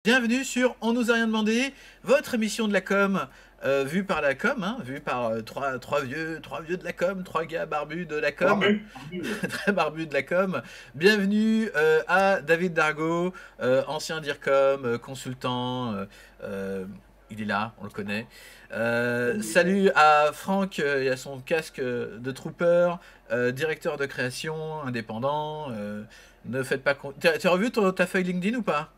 Bienvenue sur On nous a rien demandé, votre émission de la com, vue par la com, hein, vue par trois vieux de la com, trois gars barbus de la com, Barbu, barbu. très barbus de la com. Bienvenue à David Dargaud, ancien DIRCOM, consultant, euh, il est là, on le connaît. Salut à Franck et à son casque de trooper, directeur de création, indépendant. Ne faites pas... T'as revu ta feuille LinkedIn ou pas?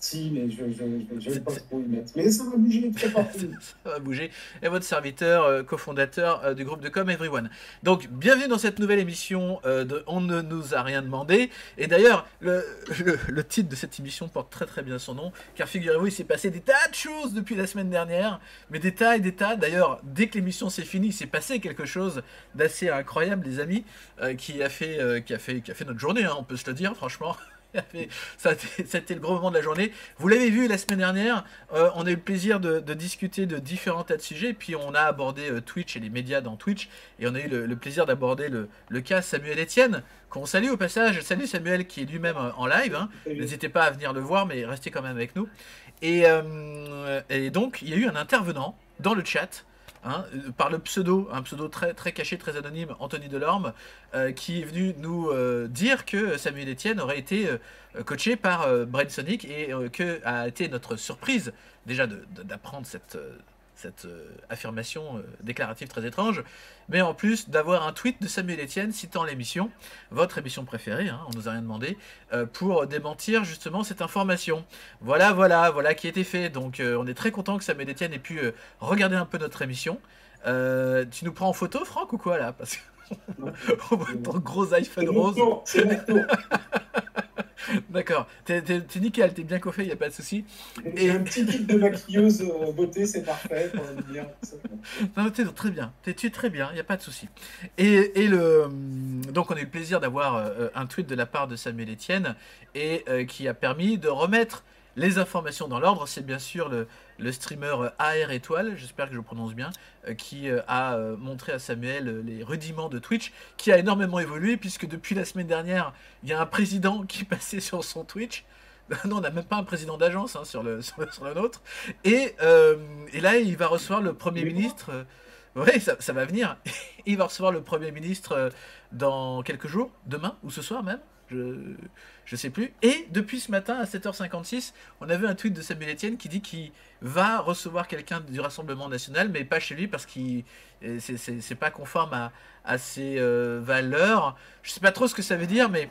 Si, mais j'aime pas trop y mettre. Mais ça va bouger très partout. Ça va bouger. Et votre serviteur, cofondateur du groupe de com Everyone. Donc, bienvenue dans cette nouvelle émission de On ne nous a rien demandé. Et d'ailleurs, le titre de cette émission porte très très bien son nom, car figurez-vous, il s'est passé des tas de choses depuis la semaine dernière, mais des tas et des tas. D'ailleurs, dès que l'émission s'est finie, il s'est passé quelque chose d'assez incroyable, les amis, qui a fait notre journée, hein, on peut se le dire, franchement. Ça a été le gros moment de la journée. Vous l'avez vu la semaine dernière, on a eu le plaisir de discuter de différents tas de sujets, et puis on a abordé Twitch et les médias dans Twitch, et on a eu le plaisir d'aborder le cas Samuel Etienne, qu'on salue au passage. Salut Samuel, qui est lui-même en live, hein. N'hésitez pas à venir le voir, mais restez quand même avec nous. Et donc, il y a eu un intervenant dans le chat, hein, par le pseudo, un pseudo très, très caché, très anonyme, Anthony Delorme, qui est venu nous dire que Samuel Etienne aurait été coaché par Brainsonic, et que a été notre surprise déjà d'apprendre cette affirmation déclarative très étrange, mais en plus d'avoir un tweet de Samuel Etienne citant l'émission, votre émission préférée, hein, on nous a rien demandé, pour démentir justement cette information. Voilà qui a été fait. Donc on est très content que Samuel Etienne ait pu regarder un peu notre émission. Tu nous prends en photo, Franck, ou quoi là? Parce Non, qu'on voit ton gros iPhone c'est mon rose. tour, c'est mon tour. D'accord, t'es nickel, t'es bien coiffé, y a pas de souci. J'ai Et un petit kit de maquilleuse beauté, c'est parfait pour le dire. non, t'es très bien, tu es très bien, y a pas de souci. Donc on a eu le plaisir d'avoir un tweet de la part de Samuel Etienne, et qui a permis de remettre les informations dans l'ordre. C'est bien sûr le streamer AR Étoile, j'espère que je le prononce bien, qui a montré à Samuel les rudiments de Twitch, qui a énormément évolué, puisque depuis la semaine dernière, il y a un président qui passait sur son Twitch. Non, on n'a même pas un président d'agence, hein, sur le nôtre. Et là, il va recevoir le Premier Mais quoi? ministre. Ouais, ça va venir. Il va recevoir le Premier ministre dans quelques jours, demain ou ce soir même. Je sais plus. Et depuis ce matin à 7h56, on a vu un tweet de Samuel Etienne qui dit qu'il va recevoir quelqu'un du Rassemblement national, mais pas chez lui parce que c'est pas conforme à ses valeurs. Je sais pas trop ce que ça veut dire, mais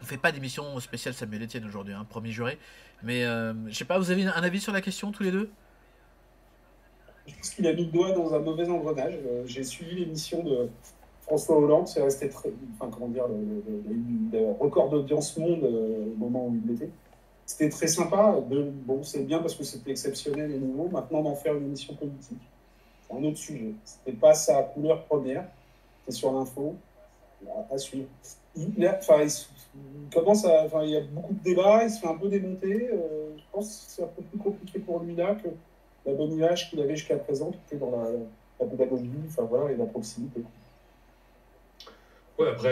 on fait pas d'émission spéciale Samuel Etienne aujourd'hui, hein, promis juré. Mais je sais pas, vous avez un avis sur la question tous les deux? Je pense qu'il a mis le doigt dans un mauvais engrenage. J'ai suivi l'émission de François Hollande, c'est resté très. Enfin, comment dire, le record d'audience monde au moment où il l'était. C'était très sympa. Bon, c'est bien parce que c'était exceptionnel et nouveau. Maintenant, d'en faire une émission politique, c'est un autre sujet. C'était pas sa couleur première, c'est sur l'info. À suivre. Il commence à, enfin, il y a beaucoup de débats, il se fait un peu démonter. Je pense que c'est un peu plus compliqué pour lui là que la bonne image qu'il avait jusqu'à présent, qui était dans la pédagogie, enfin voilà, et la proximité. Ouais, faut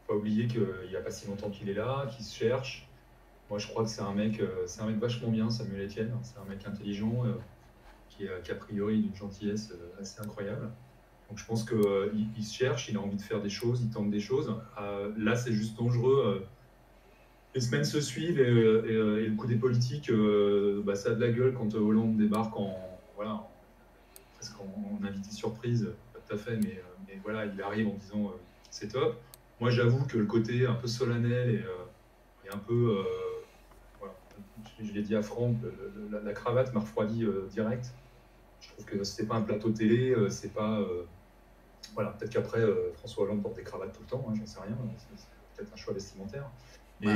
pas oublier qu'il n'y a pas si longtemps qu'il est là, qu'il se cherche. Moi, je crois que c'est un mec vachement bien, Samuel Etienne. C'est un mec intelligent, qui a priori d'une gentillesse assez incroyable. Donc, je pense qu'il se cherche, il a envie de faire des choses, il tente des choses. Là, c'est juste dangereux. Les semaines se suivent et le coup des politiques, bah, ça a de la gueule quand Hollande débarque voilà, presque en invité surprise, pas tout à fait, mais voilà, il arrive en disant c'est top. Moi, j'avoue que le côté un peu solennel et un peu, voilà, je l'ai dit à Franck, la cravate m'a refroidi direct. Je trouve que c'était pas un plateau télé, c'est pas. Voilà, peut-être qu'après, François Hollande porte des cravates tout le temps, hein, j'en sais rien, c'est peut-être un choix vestimentaire. Bah,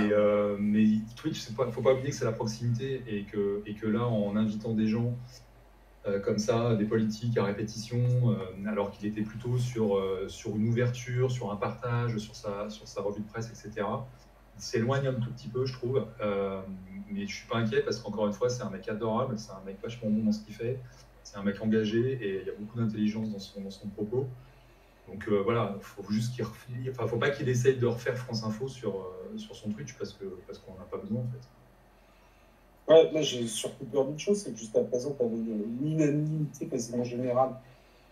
Mais Twitch, faut pas oublier que c'est la proximité et que là, en invitant des gens comme ça, des politiques à répétition, alors qu'il était plutôt sur une ouverture, sur un partage, sur sa revue de presse, etc. Il s'éloigne un tout petit peu, je trouve. Mais je ne suis pas inquiet parce qu'encore une fois, c'est un mec adorable, c'est un mec vachement bon dans ce qu'il fait, c'est un mec engagé et il y a beaucoup d'intelligence dans son propos. Donc voilà, faut juste faut pas qu'il essaye de refaire France Info sur son Twitch parce qu'on n'en a pas besoin en fait. Ouais, là, j'ai surtout peur d'une chose, c'est que jusqu'à présent, tu avais une unanimité quasiment générale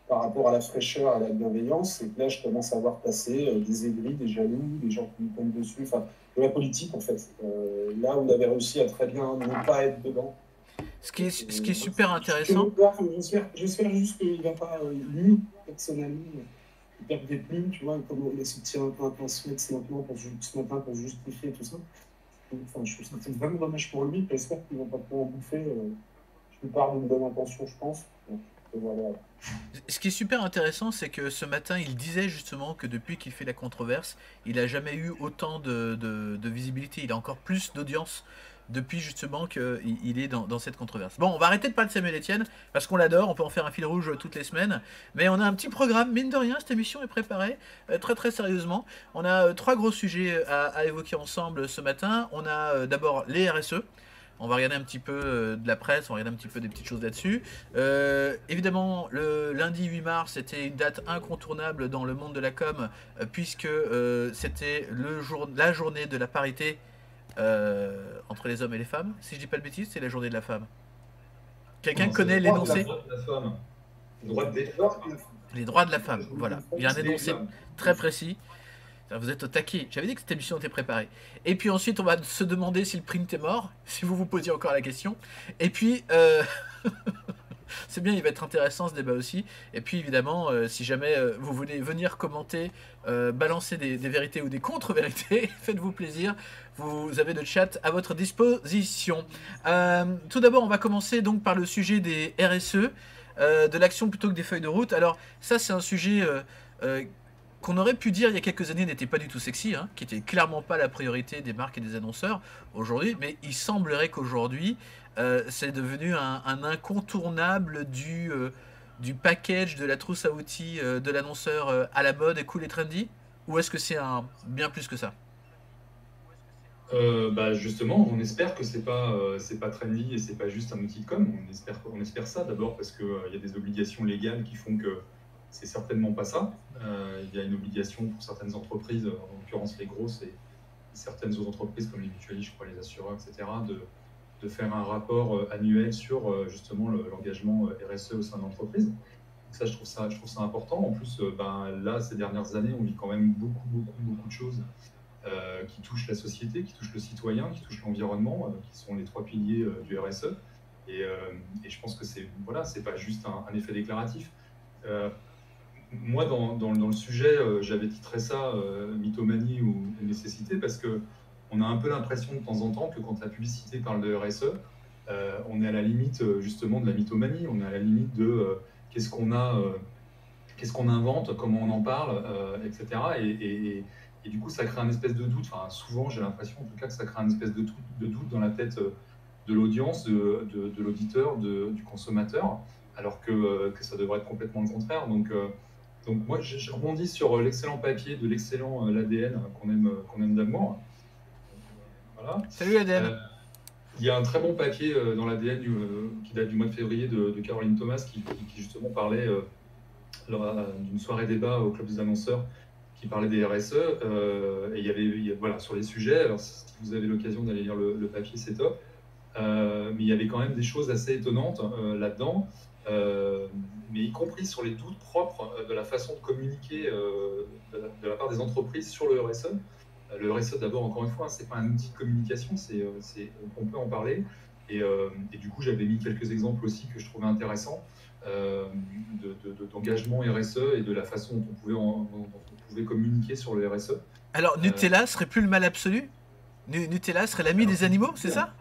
par rapport à la fraîcheur, à la bienveillance, et que là, je commence à voir passer des aigris, des jaloux, des gens qui me tombent dessus, enfin, de la politique, en fait. Là, on avait réussi à très bien ne pas être dedans. Ce qui est super Je veux intéressant, voir, j'espère juste qu'il ne va pas, lui, personnellement, perdre des plumes, tu vois, comme il a sorti un sweat ce matin pour justifier tout ça. Enfin, je trouve ça vraiment dommage pour lui, j'espère qu'ils ne vont pas trop en bouffer. Je lui parle d'une bonne intention, je pense. Donc, voilà. ce qui est super intéressant, c'est que ce matin, il disait justement que depuis qu'il fait la controverse, il a jamais eu autant de visibilité. Il a encore plus d'audience depuis justement qu'il est dans cette controverse. Bon, on va arrêter de parler de Samuel Etienne parce qu'on l'adore, on peut en faire un fil rouge toutes les semaines. Mais on a un petit programme, mine de rien, cette émission est préparée très très sérieusement. On a trois gros sujets à évoquer ensemble ce matin. On a d'abord les RSE. On va regarder un petit peu de la presse, on va regarder un petit peu des petites choses là-dessus. Évidemment, le lundi 8 mars, c'était une date incontournable dans le monde de la com, puisque c'était la journée de la parité entre les hommes et les femmes. Si je dis pas de bêtises, c'est la journée de la femme. Quelqu'un Non, c'est connaît le droit de l'énoncé? la femme. Le droit des femmes. Les droits de la femme, voilà. Il y a un Des énoncé femmes. très précis. Vous êtes au taquet. J'avais dit que cette émission était préparée. Et puis ensuite, on va se demander si le print est mort, si vous vous posiez encore la question. Et puis, c'est bien, il va être intéressant ce débat aussi. Et puis évidemment, si jamais vous voulez venir commenter, balancer des vérités ou des contre-vérités, faites-vous plaisir. Vous avez le chat à votre disposition. Tout d'abord, on va commencer donc par le sujet des RSE, de l'action plutôt que des feuilles de route. Alors ça, c'est un sujet qu'on aurait pu dire il y a quelques années n'était pas du tout sexy, hein, qui était clairement pas la priorité des marques et des annonceurs aujourd'hui, mais il semblerait qu'aujourd'hui, c'est devenu un incontournable du package de la trousse à outils de l'annonceur à la mode et cool et trendy. Ou est-ce que c'est bien plus que ça? Bah justement, on espère que c'est pas trendy et c'est pas juste un outil de com. On espère ça d'abord parce que il y a des obligations légales qui font que c'est certainement pas ça. Il y a une obligation pour certaines entreprises, en l'occurrence les grosses et certaines autres entreprises comme les mutualistes, je crois les assureurs, etc., de faire un rapport annuel sur justement l'engagement RSE au sein de l'entreprise. Ça, je trouve ça important. En plus, ben, là, ces dernières années, on vit quand même beaucoup de choses qui touchent la société, qui touchent le citoyen, qui touchent l'environnement, qui sont les trois piliers du RSE. Et, euh, et je pense que c'est pas juste un effet déclaratif. Euh, Moi, dans le sujet, j'avais titré ça mythomanie ou nécessité parce que on a un peu l'impression de temps en temps que quand la publicité parle de RSE, on est à la limite justement de la mythomanie, on est à la limite de qu'est-ce qu'on a, qu'est-ce qu'on invente, comment on en parle, etc. Et du coup, ça crée un espèce de doute. Enfin, souvent, j'ai l'impression en tout cas que ça crée un espèce de doute dans la tête de l'audience, de l'auditeur, du consommateur, alors que ça devrait être complètement le contraire. Donc moi, je rebondis sur l'excellent papier de l'excellent l'ADN qu'on aime d'amour. Voilà. Salut Aden. Il y a un très bon papier dans l'ADN qui date du mois de février de Caroline Thomas qui justement parlait d'une soirée débat au Club des annonceurs qui parlait des RSE. Et voilà, sur les sujets, alors si vous avez l'occasion d'aller lire le papier, c'est top. Mais il y avait quand même des choses assez étonnantes là-dedans, mais y compris sur les doutes propres de la façon de communiquer de la part des entreprises sur le RSE. Le RSE, d'abord, encore une fois, c'est pas un outil de communication, on peut en parler. Et du coup, j'avais mis quelques exemples aussi que je trouvais intéressants d'engagement RSE et de la façon dont dont on pouvait communiquer sur le RSE. Alors Nutella serait plus le mal absolu? Nutella serait l'ami des animaux, c'est ça?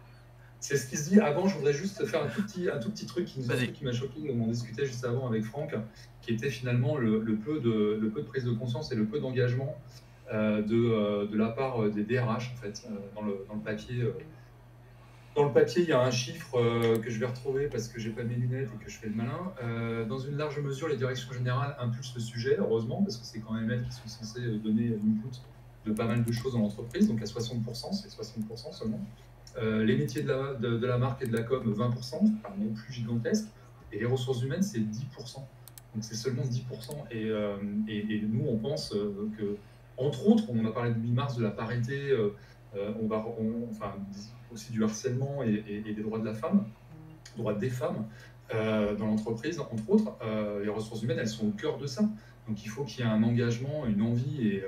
C'est ce qui se dit. Avant, je voudrais juste faire un tout petit truc Vas-y. qui m'a choqué, on en discutait juste avant avec Franck, qui était finalement le peu de prise de conscience et le peu d'engagement de la part des DRH, en fait, dans le papier. Dans le papier, il y a un chiffre que je vais retrouver parce que j'ai pas mes lunettes et que je fais le malin. Dans une large mesure, les directions générales impulsent le sujet, heureusement, parce que c'est quand même elles qui sont censées donner l'input de pas mal de choses dans l'entreprise, donc à 60%, c'est 60% seulement. Les métiers de la marque et de la com, 20%, pas non plus gigantesque, et les ressources humaines, c'est 10%. Donc c'est seulement 10%. Et nous, on pense que, entre autres, on a parlé de 8 mars, de la parité enfin, aussi du harcèlement et des droits de la femme, droits des femmes dans l'entreprise, entre autres. Les ressources humaines, elles sont au cœur de ça. Donc il faut qu'il y ait un engagement, une envie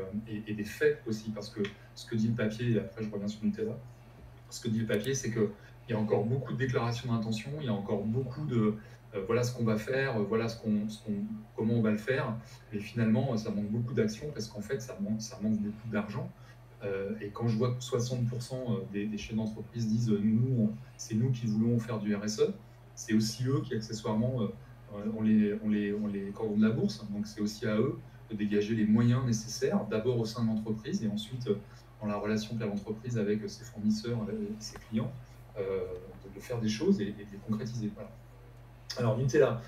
et des faits aussi, parce que ce que dit le papier, et après je reviens sur Nutella, ce que dit le papier, c'est qu'il y a encore beaucoup de déclarations d'intention, il y a encore beaucoup de voilà ce qu'on va faire, voilà comment on va le faire, mais finalement ça manque beaucoup d'action parce qu'en fait ça manque beaucoup d'argent. Et quand je vois que 60% des chefs d'entreprise disent c'est nous qui voulons faire du RSE, c'est aussi eux qui accessoirement on les cordons de la bourse, donc c'est aussi à eux de dégager les moyens nécessaires, d'abord au sein de l'entreprise et ensuite dans la relation qu'a l'entreprise avec ses fournisseurs, avec ses clients, de faire des choses et de les concrétiser. Voilà. Alors Nutella,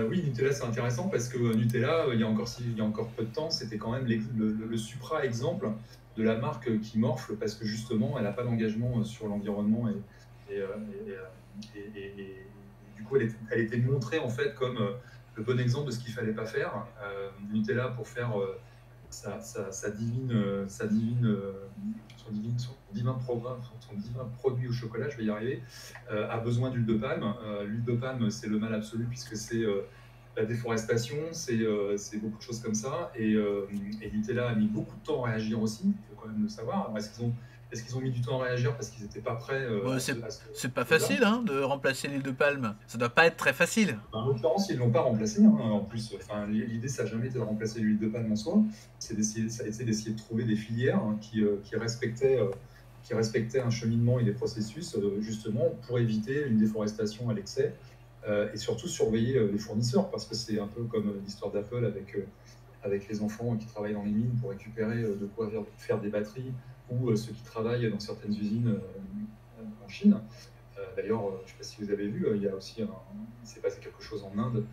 oui, Nutella c'est intéressant parce que Nutella, il y a encore peu de temps, c'était quand même le supra-exemple de la marque qui morfle parce que justement, elle n'a pas d'engagement sur l'environnement et du coup, elle était montrée en fait comme le bon exemple de ce qu'il ne fallait pas faire. Nutella, pour faire son divin programme, son divin produit au chocolat, je vais y arriver, a besoin d'huile de palme. L'huile de palme, c'est le mal absolu puisque c'est la déforestation, c'est beaucoup de choses comme ça. Et Nutella a mis beaucoup de temps à réagir aussi, il faut quand même le savoir. Alors, est-ce qu'ils ont mis du temps à réagir parce qu'ils n'étaient pas prêts c'est pas facile hein, de remplacer l'huile de palme. Ça doit pas être très facile. En l'occurrence, ils ne l'ont pas remplacé. Hein. En plus, l'idée, ça n'a jamais été de remplacer l'huile de palme en soi. Ça a été d'essayer de trouver des filières qui respectaient un cheminement et des processus, justement, pour éviter une déforestation à l'excès et surtout surveiller les fournisseurs, parce que c'est un peu comme l'histoire d'Apple avec les enfants qui travaillent dans les mines pour récupérer de quoi faire des batteries, ou ceux qui travaillent dans certaines usines en Chine. D'ailleurs, je ne sais pas si vous avez vu, il s'est passé quelque chose en Inde,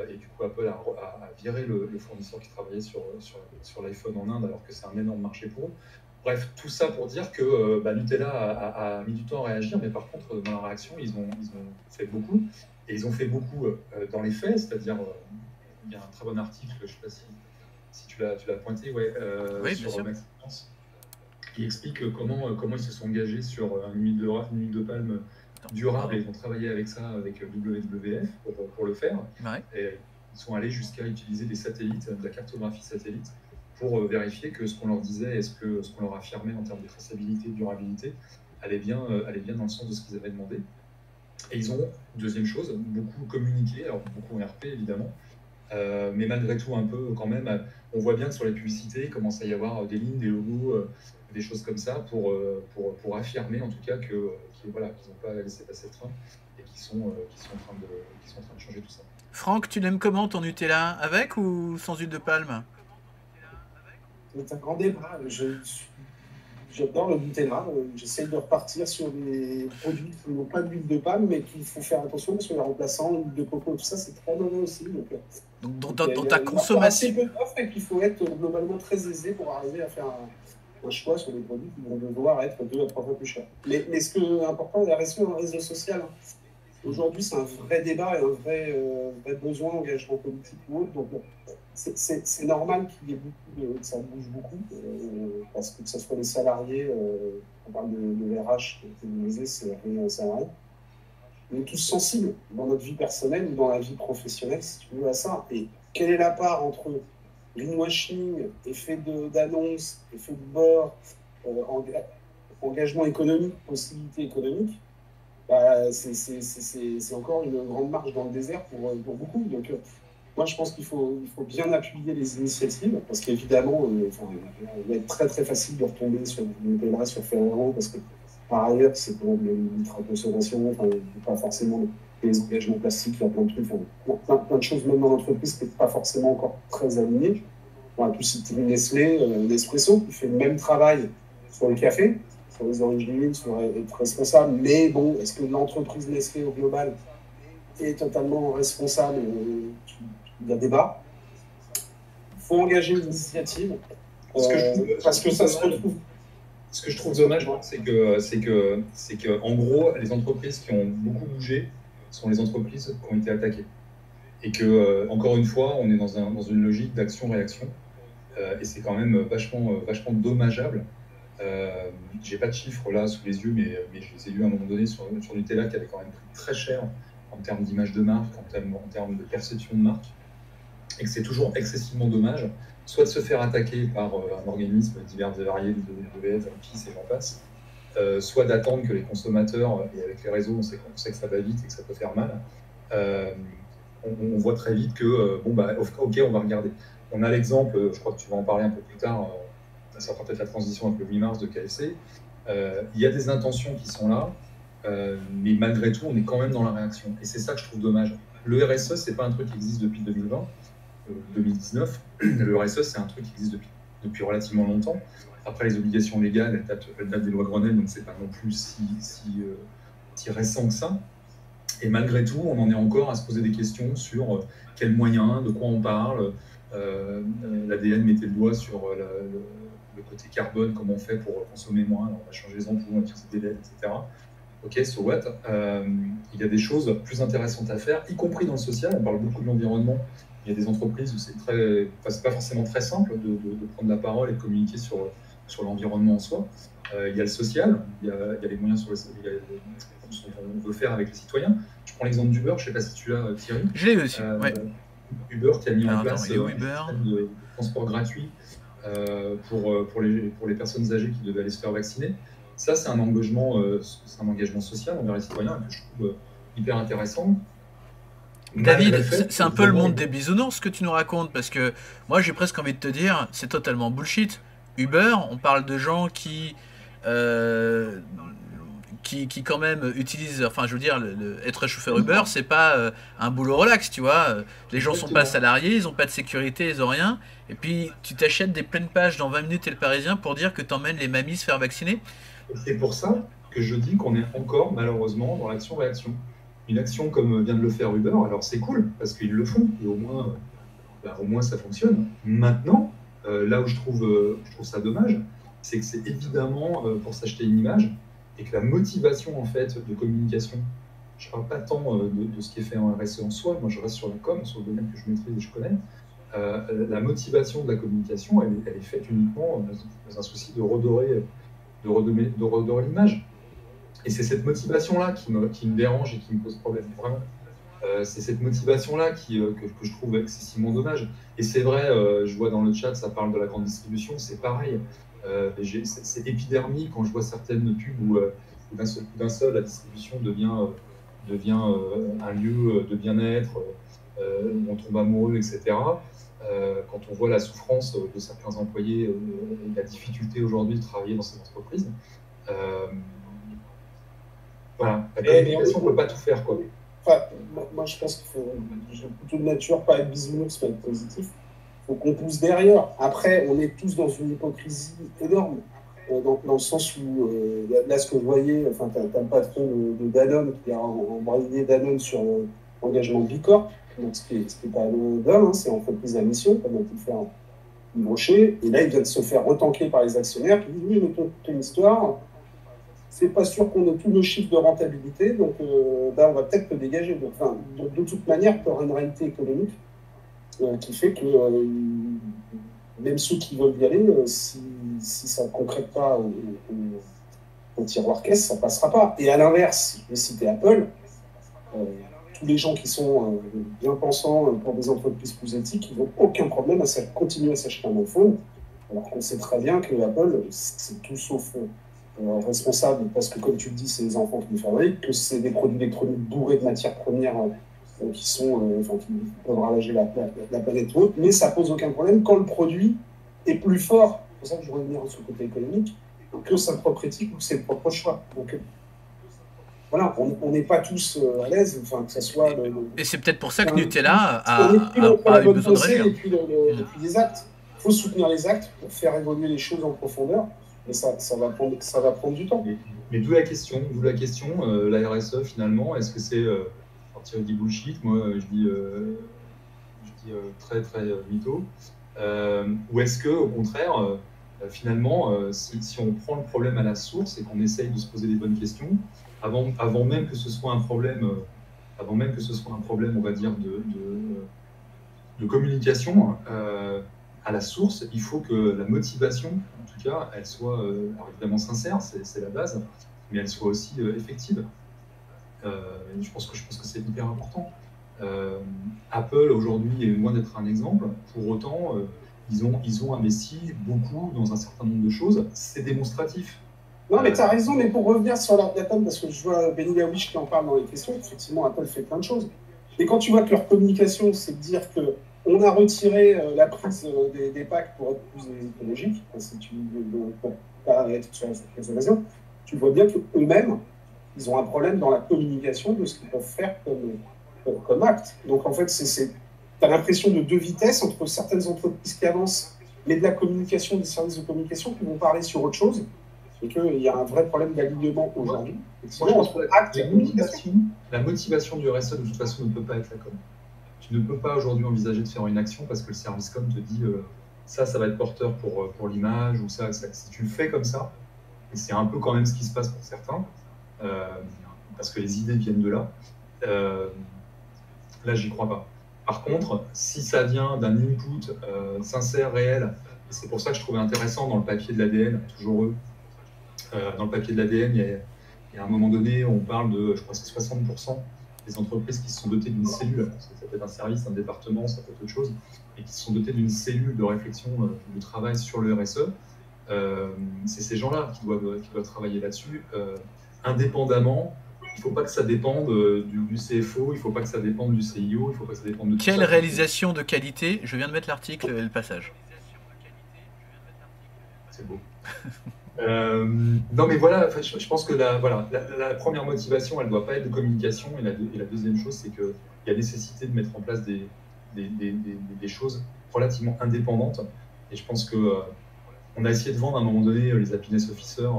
et du coup Apple a viré le fournisseur qui travaillait sur l'iPhone en Inde, alors que c'est un énorme marché pour eux. Bref, tout ça pour dire que Nutella a mis du temps à réagir, mais par contre, dans la réaction, ils ont fait beaucoup, et ils ont fait beaucoup dans les faits, c'est-à-dire, il y a un très bon article, je ne sais pas si tu l'as pointé, ouais, oui, sur Max France, qui explique comment ils se sont engagés sur une huile de palme durable, et ils ont travaillé avec ça, avec WWF pour le faire. Ouais. Et ils sont allés jusqu'à utiliser des satellites, de la cartographie satellite, pour vérifier que ce qu'on leur disait et ce qu'on leur affirmait en termes de traçabilité, de durabilité, allait bien dans le sens de ce qu'ils avaient demandé. Et ils ont, deuxième chose, beaucoup communiqué, alors beaucoup en RP évidemment, mais malgré tout un peu quand même, on voit bien que sur les publicités, il commence à y avoir des lignes, des logos, des choses comme ça pour affirmer en tout cas qu'ils n'ont pas laissé passer le train et qu'ils sont en train de changer tout ça. Franck, tu l'aimes comment ton Nutella? Avec ou sans huile de palme? C'est un grand débat. J'adore le Nutella. J'essaie de repartir sur des produits qui n'ont pas d'huile de palme, mais qu'il faut faire attention parce que les remplaçants, l'huile de coco, tout ça, c'est très mauvais aussi. Donc dans ta consommation. Il y a assez peu d'offres et qu'il faut être globalement très aisé pour arriver à faire un choix sur des produits qui vont devoir être 2 à 3 fois plus chers. Mais ce qui est important, c'est la ressource dans le réseau social. Aujourd'hui, c'est un vrai débat et un vrai besoin d'engagement politique ou autre. Donc, c'est normal qu'il y ait que ça bouge beaucoup, parce que ce soit les salariés, on parle de RH, comme vous disiez, c'est rien aux salariés. On est tous sensibles dans notre vie personnelle ou dans la vie professionnelle, si tu veux, à ça. Et quelle est la part entre greenwashing, effet d'annonce, effet de bord, engagement économique, possibilité économique? C'est encore une grande marche dans le désert pour beaucoup. Donc, moi, je pense qu'il faut bien appuyer les initiatives, parce qu'évidemment, il va être très très facile de retomber sur Nutella, sur Ferrero, parce que par ailleurs, c'est quand même l'ultra-consommation, pas forcément les engagements plastiques, il y a plein de trucs, plein de choses même dans l'entreprise qui n'est pas forcément encore très alignées. On a tous cité Nestlé, Nespresso, qui fait le même travail sur le café, sur les origines, sur être responsable, mais bon, est-ce que l'entreprise Nestlé au global est totalement responsable? Il y a débat. Il faut engager une initiative, parce que ça se retrouve. Ce que je trouve dommage, c'est que, en gros, les entreprises qui ont beaucoup bougé sont les entreprises qui ont été attaquées. Et que, encore une fois, on est dans une logique d'action-réaction. Et c'est quand même vachement dommageable J'ai pas de chiffres là sous les yeux, mais je les ai lus à un moment donné sur Nutella, qui avait quand même pris très cher en termes d'image de marque, en termes de perception de marque, et que c'est toujours excessivement dommage, soit de se faire attaquer par un organisme divers et varié, de WWF, Greenpeace et j'en passe, soit d'attendre que les consommateurs, et avec les réseaux, on sait que ça va vite et que ça peut faire mal, on voit très vite que, ok, on va regarder. On a l'exemple, je crois que tu vas en parler un peu plus tard, ça sera peut-être la transition avec le 8 mars de KFC. Il y a des intentions qui sont là, mais malgré tout, on est quand même dans la réaction. Et c'est ça que je trouve dommage. Le RSE, c'est pas un truc qui existe depuis 2020, 2019. Le RSE, c'est un truc qui existe depuis relativement longtemps. Après, les obligations légales, elles datent des lois Grenelle, donc c'est pas non plus si récent que ça. Et malgré tout, on en est encore à se poser des questions sur quels moyens, de quoi on parle. L'ADN mettait le doigt sur le côté carbone, comment on fait pour consommer moins. Alors, on va changer les ampoules, on va utiliser des LED, etc. Ok, so what. Il y a des choses plus intéressantes à faire, y compris dans le social. On parle beaucoup de l'environnement. Il y a des entreprises où c'est pas forcément très simple de prendre la parole et de communiquer sur l'environnement en soi. Il y a le social, il y a les moyens sur ce qu'on veut faire avec les citoyens. Je prends l'exemple d'Uber, je ne sais pas si tu l'as, Thierry. Je l'ai aussi, ouais. Uber qui a mis en place un système de transport gratuit pour les personnes âgées qui devaient aller se faire vacciner. Ça, c'est un engagement social envers les citoyens que je trouve hyper intéressant. David, c'est un peu le monde des bisounours que tu nous racontes, parce que moi j'ai presque envie de te dire, c'est totalement bullshit. Uber, on parle de gens qui quand même utilisent, enfin je veux dire, être chauffeur Uber, c'est pas un boulot relax, tu vois. Les gens sont pas salariés, ils ont pas de sécurité, ils ont rien. Et puis tu t'achètes des pleines pages dans 20 minutes et le Parisien pour dire que t'emmènes les mamies se faire vacciner. C'est pour ça que je dis qu'on est encore malheureusement dans l'action-réaction. Une action comme vient de le faire Uber, alors c'est cool parce qu'ils le font et au moins ça fonctionne. Maintenant, là où je trouve ça dommage, c'est que c'est évidemment pour s'acheter une image et que la motivation en fait de communication, je ne parle pas tant de ce qui est fait en RSE en soi, moi je reste sur la com, sur le domaine que je maîtrise et je connais. La motivation de la communication, elle est faite uniquement dans un souci de redorer l'image. Et c'est cette motivation-là qui me dérange et qui me pose problème, vraiment. C'est cette motivation-là que je trouve excessivement dommage. Et c'est vrai, je vois dans le chat, ça parle de la grande distribution, c'est pareil. C'est épidermique quand je vois certaines pubs où d'un seul, la distribution devient un lieu de bien-être, où on tombe amoureux, etc. Quand on voit la souffrance de certains employés, la difficulté aujourd'hui de travailler dans cette entreprise, voilà, la communication ne peut pas tout faire, quoi. Enfin, moi, je pense qu'il faut, plutôt de nature, pas être bisounours, pas être positif. Il faut qu'on pousse derrière. Après, on est tous dans une hypocrisie énorme, dans le sens où, là, ce que je voyais, enfin, tu as le patron de Danone qui a embrayé Danone sur l'engagement de Bicorp, donc ce qui est pas anodin, hein, c'est entreprise à mission, comme on peut le faire Brochet, et là, il vient de se faire retanquer par les actionnaires qui disent oui, mais toute une histoire. C'est pas sûr qu'on ait tous nos chiffres de rentabilité, donc là, on va peut-être le dégager. Donc, enfin, de toute manière, tu auras une réalité économique qui fait que même ceux qui veulent y aller, si ça ne concrète pas au tiroir caisse, ça ne passera pas. Et à l'inverse, je vais citer Apple, tous les gens qui sont bien pensants pour des entreprises plus éthiques, ils n'ont aucun problème à continuer à s'acheter un iPhone, alors qu'on sait très bien que Apple, c'est tout sauf responsable, parce que comme tu le dis, c'est les enfants qui les fabriquent, que c'est des produits électroniques bourrés de matières premières qui peuvent ravager la planète haute, mais ça pose aucun problème quand le produit est plus fort, c'est pour ça que je reviens sur le côté économique, que sa propre éthique ou ses propres choix. Donc voilà, on n'est pas tous à l'aise, enfin que ça soit... Et c'est peut-être pour ça que Nutella a eu besoin de réagir. Et puis les actes. Il faut soutenir les actes pour faire évoluer les choses en profondeur. Et ça va prendre du temps. Mais d'où la question, la RSE finalement, est-ce que c'est Thierry dit bullshit, moi je dis très très mytho, ou est-ce que au contraire, finalement, si on prend le problème à la source et qu'on essaye de se poser des bonnes questions, avant même que ce soit un problème, on va dire de communication, à la source, il faut que la motivation, en tout cas, elle soit alors évidemment sincère, c'est la base, mais elle soit aussi effective. Je pense que c'est hyper important. Apple aujourd'hui est loin d'être un exemple. Pour autant, ils ont investi beaucoup dans un certain nombre de choses. C'est démonstratif. Non, mais tu as raison, mais pour revenir sur l'Apple, parce que je vois Benny Lawish qui en parle dans les questions, effectivement, Apple fait plein de choses. Et quand tu vois que leur communication, c'est de dire qu'on a retiré la prise des packs pour être plus écologique, pour pas être sur cette consommation, tu vois bien qu'eux-mêmes, ils ont un problème dans la communication de ce qu'ils peuvent faire comme acte. Donc en fait, tu as l'impression de deux vitesses entre certaines entreprises qui avancent, mais de la communication, des services de communication qui vont parler sur autre chose. Et qu'il y a un vrai problème d'alignement aujourd'hui. Moi, je pense que la motivation du RSE, de toute façon, ne peut pas être la com. Tu ne peux pas aujourd'hui envisager de faire une action parce que le service com te dit ça va être porteur pour l'image, ou ça. Si tu le fais comme ça, et c'est un peu quand même ce qui se passe pour certains, parce que les idées viennent de là, là, j'y crois pas. Par contre, si ça vient d'un input sincère, réel, et c'est pour ça que je trouvais intéressant dans le papier de l'ADN, toujours eux, dans le papier de l'ADN, il y a un moment donné, on parle de, je crois que c'est 60% des entreprises qui se sont dotées d'une cellule, ça peut être un service, un département, ça peut être autre chose, et qui se sont dotées d'une cellule de réflexion, de travail sur le RSE. C'est ces gens-là qui doivent travailler là-dessus, indépendamment. Il ne faut pas que ça dépende du CFO, il ne faut pas que ça dépende du CIO, il ne faut pas que ça dépende de tout ça. Quelle réalisation de qualité? Je viens de mettre l'article et le passage. C'est beau. Non mais voilà, je pense que la première motivation, elle ne doit pas être de communication, et la deuxième chose, c'est qu'il y a nécessité de mettre en place des choses relativement indépendantes, et je pense qu'on a essayé de vendre à un moment donné les happiness officers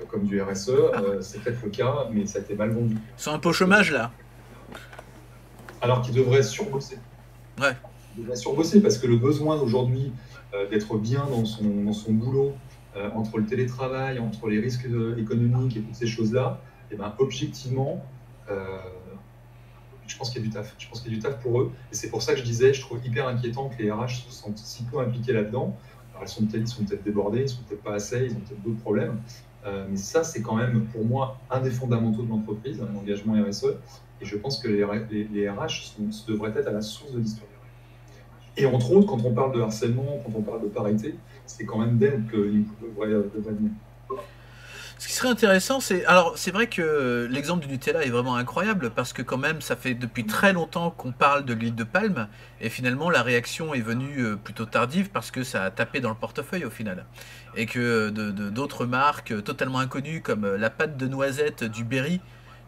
comme du RSE, c'est peut-être le cas, mais ça a été mal vendu. Ils sont un peu au chômage là. Alors qu'ils devraient surbosser. Ouais. Ils devraient surbosser parce que le besoin aujourd'hui d'être bien dans son boulot, entre le télétravail, entre les risques économiques et toutes ces choses-là, et ben, objectivement, je pense qu'il y a du taf. Je pense qu'il y a du taf pour eux. Et c'est pour ça que je disais, je trouve hyper inquiétant que les RH se sentent si peu impliqués là-dedans. Alors, ils sont peut-être débordés, ils ne sont peut-être pas assez, ils ont peut-être d'autres problèmes. Mais ça, c'est quand même, pour moi, un des fondamentaux de l'entreprise, l'engagement RSE. Et je pense que les RH devraient être à la source de l'histoire. Et entre autres, quand on parle de harcèlement, quand on parle de parité, c'est quand même d'elle qu'ils devraient venir. Ce qui serait intéressant, alors c'est vrai que l'exemple du Nutella est vraiment incroyable parce que quand même ça fait depuis très longtemps qu'on parle de l'huile de palme et finalement la réaction est venue plutôt tardive parce que ça a tapé dans le portefeuille au final. Et que d'autres marques totalement inconnues comme la pâte de noisette du Berry,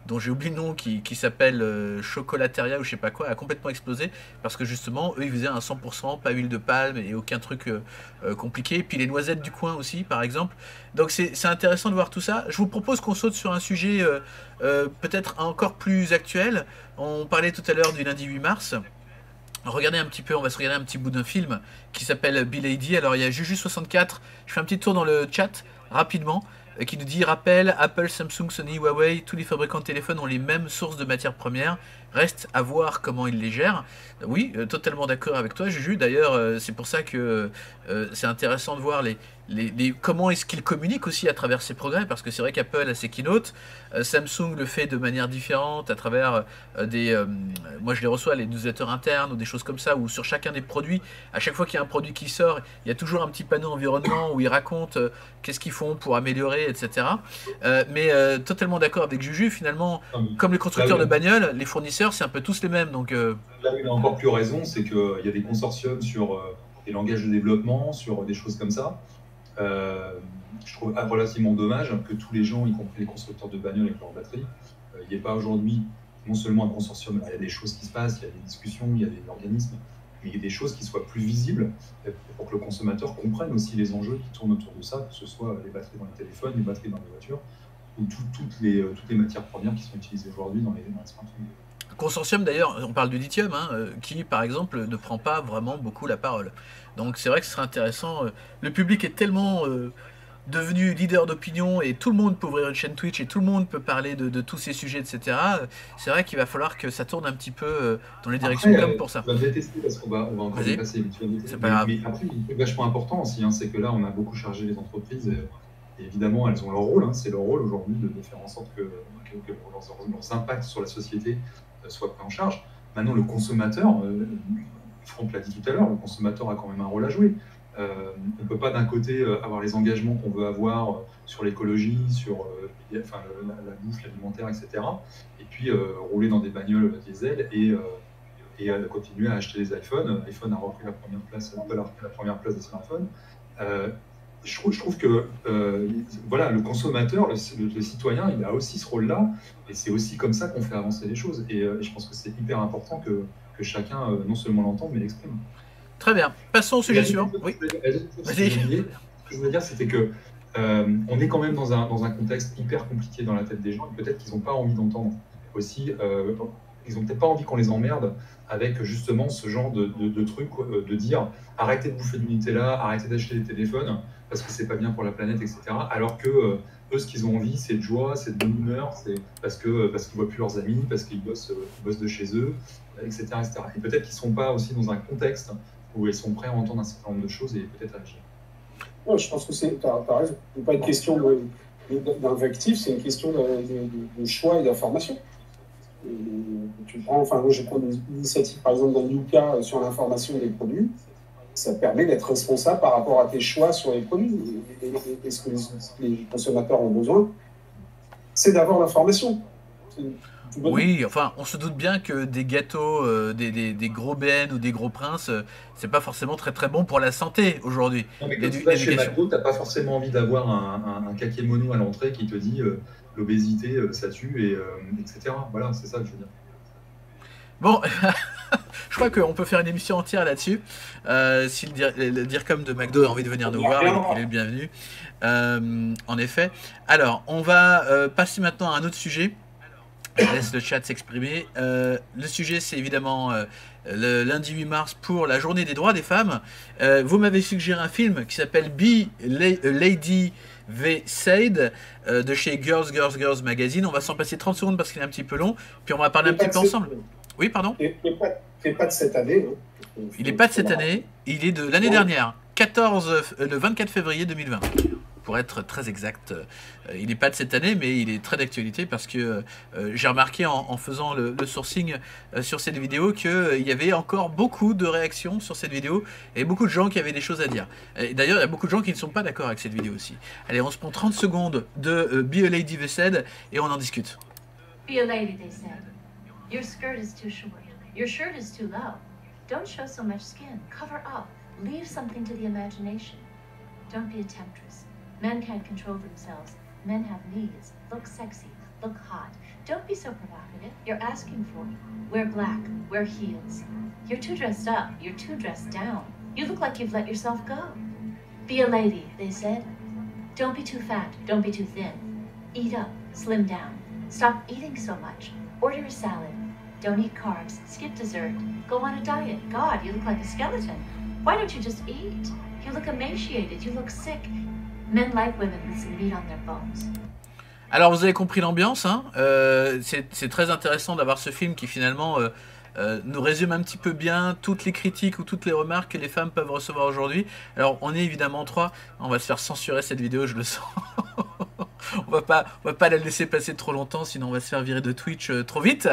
dont j'ai oublié le nom, qui s'appelle Chocolateria ou je sais pas quoi, a complètement explosé parce que justement eux ils faisaient un 100% pas huile de palme et aucun truc compliqué. Et puis les noisettes du coin aussi par exemple. Donc c'est intéressant de voir tout ça. Je vous propose qu'on saute sur un sujet peut-être encore plus actuel. On parlait tout à l'heure du lundi 8 mars. Regardez un petit peu, on va se regarder un petit bout d'un film qui s'appelle B-Lady. Alors il y a Juju64, je fais un petit tour dans le chat rapidement, qui nous dit rappel, Apple, Samsung, Sony, Huawei, tous les fabricants de téléphones ont les mêmes sources de matières premières. Reste à voir comment ils les gèrent. Oui, totalement d'accord avec toi, Juju. D'ailleurs, c'est pour ça que c'est intéressant de voir comment est-ce qu'ils communiquent aussi à travers ces progrès, parce que c'est vrai qu'Apple a ses keynotes, Samsung le fait de manière différente à travers moi je les reçois, les newsletters internes ou des choses comme ça, où sur chacun des produits, à chaque fois qu'il y a un produit qui sort, il y a toujours un petit panneau environnement où ils racontent qu'est-ce qu'ils font pour améliorer, etc. Mais totalement d'accord avec Juju, finalement, comme les constructeurs de bagnoles, les fournisseurs, c'est un peu tous les mêmes. Donc, là où il a encore plus raison, c'est qu'il y a des consortiums sur des langages de développement, sur des choses comme ça. Je trouve relativement dommage que tous les gens, y compris les constructeurs de bagnoles avec leurs batteries, il n'y ait pas aujourd'hui non seulement un consortium, il y a des choses qui se passent, il y a des discussions, il y a des organismes, mais il y a des choses qui soient plus visibles pour que le consommateur comprenne aussi les enjeux qui tournent autour de ça, que ce soit les batteries dans les téléphones, les batteries dans les voitures, ou toutes les matières premières qui sont utilisées aujourd'hui dans les smartphones. Consortium d'ailleurs, on parle du lithium, qui par exemple ne prend pas vraiment beaucoup la parole. Donc c'est vrai que ce serait intéressant. Le public est tellement devenu leader d'opinion et tout le monde peut ouvrir une chaîne Twitch et tout le monde peut parler de tous ces sujets, etc., c'est vrai qu'il va falloir que ça tourne un petit peu dans les directions comme pour ça. Tu vas détester parce qu'on va encore dépasser. Mais tu vas détester. C'est pas grave. Mais après, il y a un truc vachement important aussi, c'est que là, on a beaucoup chargé les entreprises. Et évidemment, elles ont leur rôle. C'est leur rôle aujourd'hui de faire en sorte que leurs impacts sur la société soient pris en charge. Maintenant, le consommateur, Franck l'a dit tout à l'heure, le consommateur a quand même un rôle à jouer. On ne peut pas d'un côté avoir les engagements qu'on veut avoir sur l'écologie, sur la bouffe, l'alimentaire, etc. Et puis rouler dans des bagnoles diesel et continuer à acheter des iPhones. L'iPhone a repris la première place, Apple a repris la première place des smartphones. Je trouve que voilà, le consommateur, le citoyen, il a aussi ce rôle-là, et c'est aussi comme ça qu'on fait avancer les choses. Et je pense que c'est hyper important que chacun non seulement l'entende, mais l'exprime. Très bien. Passons au sujet suivant. Oui. Ce que je voulais dire, c'était que on est quand même dans un contexte hyper compliqué dans la tête des gens, et peut-être qu'ils n'ont pas envie d'entendre aussi. Ils n'ont peut-être pas envie qu'on les emmerde avec justement ce genre de truc, de dire arrêtez de bouffer du Nutella, arrêtez d'acheter des téléphones parce que c'est pas bien pour la planète, etc. Alors que eux, ce qu'ils ont envie, c'est de joie, c'est de bonne humeur, c'est parce qu'ils voient plus leurs amis, parce qu'ils bossent de chez eux, etc., etc. Et peut-être qu'ils sont pas aussi dans un contexte où ils sont prêts à entendre un certain nombre de choses et peut-être agir. Ouais, je pense que t'as raison. Ce n'est pas une question d'invectif, c'est une question de choix et d'information. Tu prends, moi je prends l'initiative par exemple d'un Yuka sur l'information des produits, ça permet d'être responsable par rapport à tes choix sur les produits. Et ce que les consommateurs ont besoin, c'est d'avoir l'information. Oui, enfin, on se doute bien que des gâteaux, des gros BN ou des gros princes, c'est pas forcément très très bon pour la santé aujourd'hui. Non, mais quand tu vas chez McDo, t'as pas forcément envie d'avoir un kakémono à l'entrée qui te dit l'obésité, ça tue, etc. Voilà, c'est ça que je veux dire. Bon, je crois qu'on peut faire une émission entière là-dessus. Si le DIRCOM de McDo a envie de venir nous voir, il est le bienvenu. En effet. Alors, on va passer maintenant à un autre sujet. Je laisse le chat s'exprimer. Le sujet, c'est évidemment le lundi 8 mars pour la journée des droits des femmes. Vous m'avez suggéré un film qui s'appelle Be Lady V. Said de chez Girls Magazine. On va s'en passer 30 secondes parce qu'il est un petit peu long. Puis on va parler un petit peu ensemble. Oui, pardon. Il n'est pas de cette année. Il n'est pas de cette année. Il est de l'année dernière. Le 24 février 2020. Pour être très exact, il n'est pas de cette année, mais il est très d'actualité parce que j'ai remarqué en faisant le sourcing sur cette vidéo qu'il y avait encore beaucoup de réactions sur cette vidéo et beaucoup de gens qui avaient des choses à dire. D'ailleurs, il y a beaucoup de gens qui ne sont pas d'accord avec cette vidéo aussi. Allez, on se prend 30 secondes de Be a Lady, they said, et on en discute. Be a lady, they said. Your skirt is too short. Your shirt is too low. Don't show so much skin. Cover up. Leave something to the imagination. Don't be a temptress. Men can't control themselves. Men have needs. Look sexy. Look hot. Don't be so provocative. You're asking for it. Wear black. Wear heels. You're too dressed up. You're too dressed down. You look like you've let yourself go. Be a lady, they said. Don't be too fat. Don't be too thin. Eat up. Slim down. Stop eating so much. Order a salad. Don't eat carbs. Skip dessert. Go on a diet. God, you look like a skeleton. Why don't you just eat? You look emaciated. You look sick. Men like women with some meat on their bones. Alors vous avez compris l'ambiance, hein, c'est très intéressant d'avoir ce film qui finalement nous résume un petit peu bien toutes les critiques ou toutes les remarques que les femmes peuvent recevoir aujourd'hui. Alors on est évidemment 3, on va se faire censurer cette vidéo, je le sens. on va pas la laisser passer trop longtemps, sinon on va se faire virer de Twitch trop vite.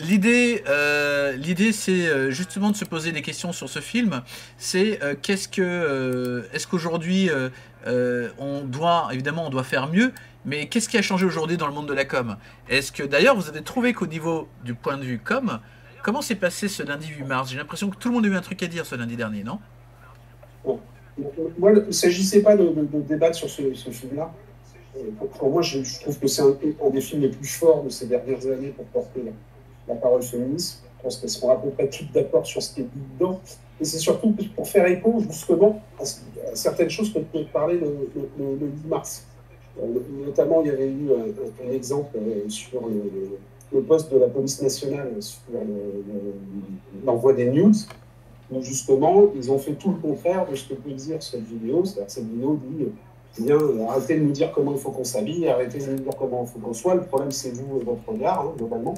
L'idée c'est justement de se poser des questions sur ce film. C'est est-ce qu'aujourd'hui on doit faire mieux, mais qu'est-ce qui a changé aujourd'hui dans le monde de la com? Est-ce que d'ailleurs vous avez trouvé qu'au niveau du point de vue com, comment s'est passé ce lundi 8 mars? J'ai l'impression que tout le monde a eu un truc à dire ce lundi dernier, non? Bon. Moi, il ne s'agissait pas de débattre sur ce film-là. Pour moi, je trouve que c'est un des films les plus forts de ces dernières années pour porter la parole féministe. Je pense qu'elles seront à peu près toutes d'accord sur ce qui est dit dedans. Et c'est surtout pour faire écho, justement, à certaines choses que tu peux parler le 10 mars. Notamment, il y avait eu un exemple sur le poste de la police nationale sur l'envoi des news, où justement, ils ont fait tout le contraire de ce que peut dire cette vidéo. C'est-à-dire cette vidéo dit bien, arrêtez de nous dire comment il faut qu'on s'habille, arrêtez de nous dire comment il faut qu'on soit. Le problème, c'est vous et votre regard, hein, globalement,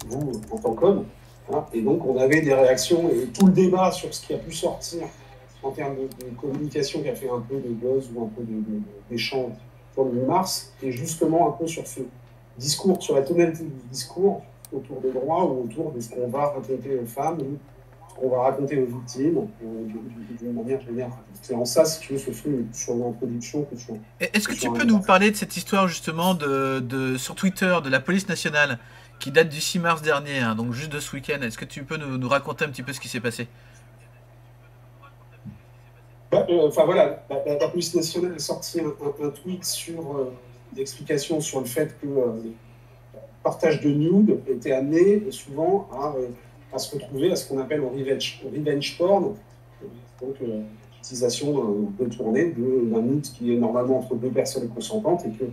vous en tant qu'homme. Hein. Et donc, on avait des réactions et tout le débat sur ce qui a pu sortir en termes de communication qui a fait un peu de buzz ou un peu d'échange sur le 8 mars, et justement un peu sur ce discours, sur la tonalité du discours autour des droits ou autour de ce qu'on va raconter aux femmes ou ce qu'on va raconter aux victimes d'une manière générale. C'est en ça, si tu veux, ce film sur l'introduction que sur... Est-ce que tu peux nous parler de cette histoire justement sur Twitter de la police nationale qui date du 6 mars dernier, hein, donc juste de ce week-end? Est-ce que tu peux nous raconter un petit peu ce qui s'est passé? Enfin voilà, la police nationale a sorti un tweet sur d'explication sur le fait que le partage de nude était amené souvent à se retrouver à ce qu'on appelle revenge porn, donc l'utilisation détournée d'un nude qui est normalement entre deux personnes consentantes et que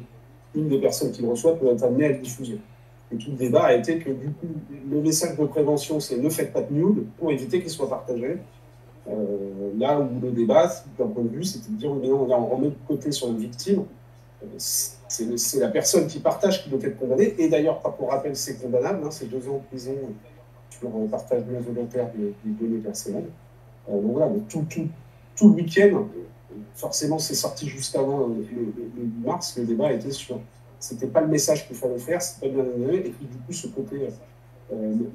une des personnes qui le reçoit peut être amenée à le diffuser. Et tout le débat a été que du coup, le message de prévention, c'est ne faites pas de nude pour éviter qu'il soit partagé. Là où le débat, d'un point de vue, c'était de dire on remet de côté sur une victime. C'est la personne qui partage qui doit être condamnée. Et d'ailleurs, pour rappel, c'est condamnable. Hein, c'est 2 ans de prison sur partage non volontaire des données personnelles. Donc voilà, tout le week-end, forcément, c'est sorti juste avant le 8 mars. Le débat était sur. C'était pas le message qu'il fallait faire, c'était pas bien donné. Et puis du coup, ce côté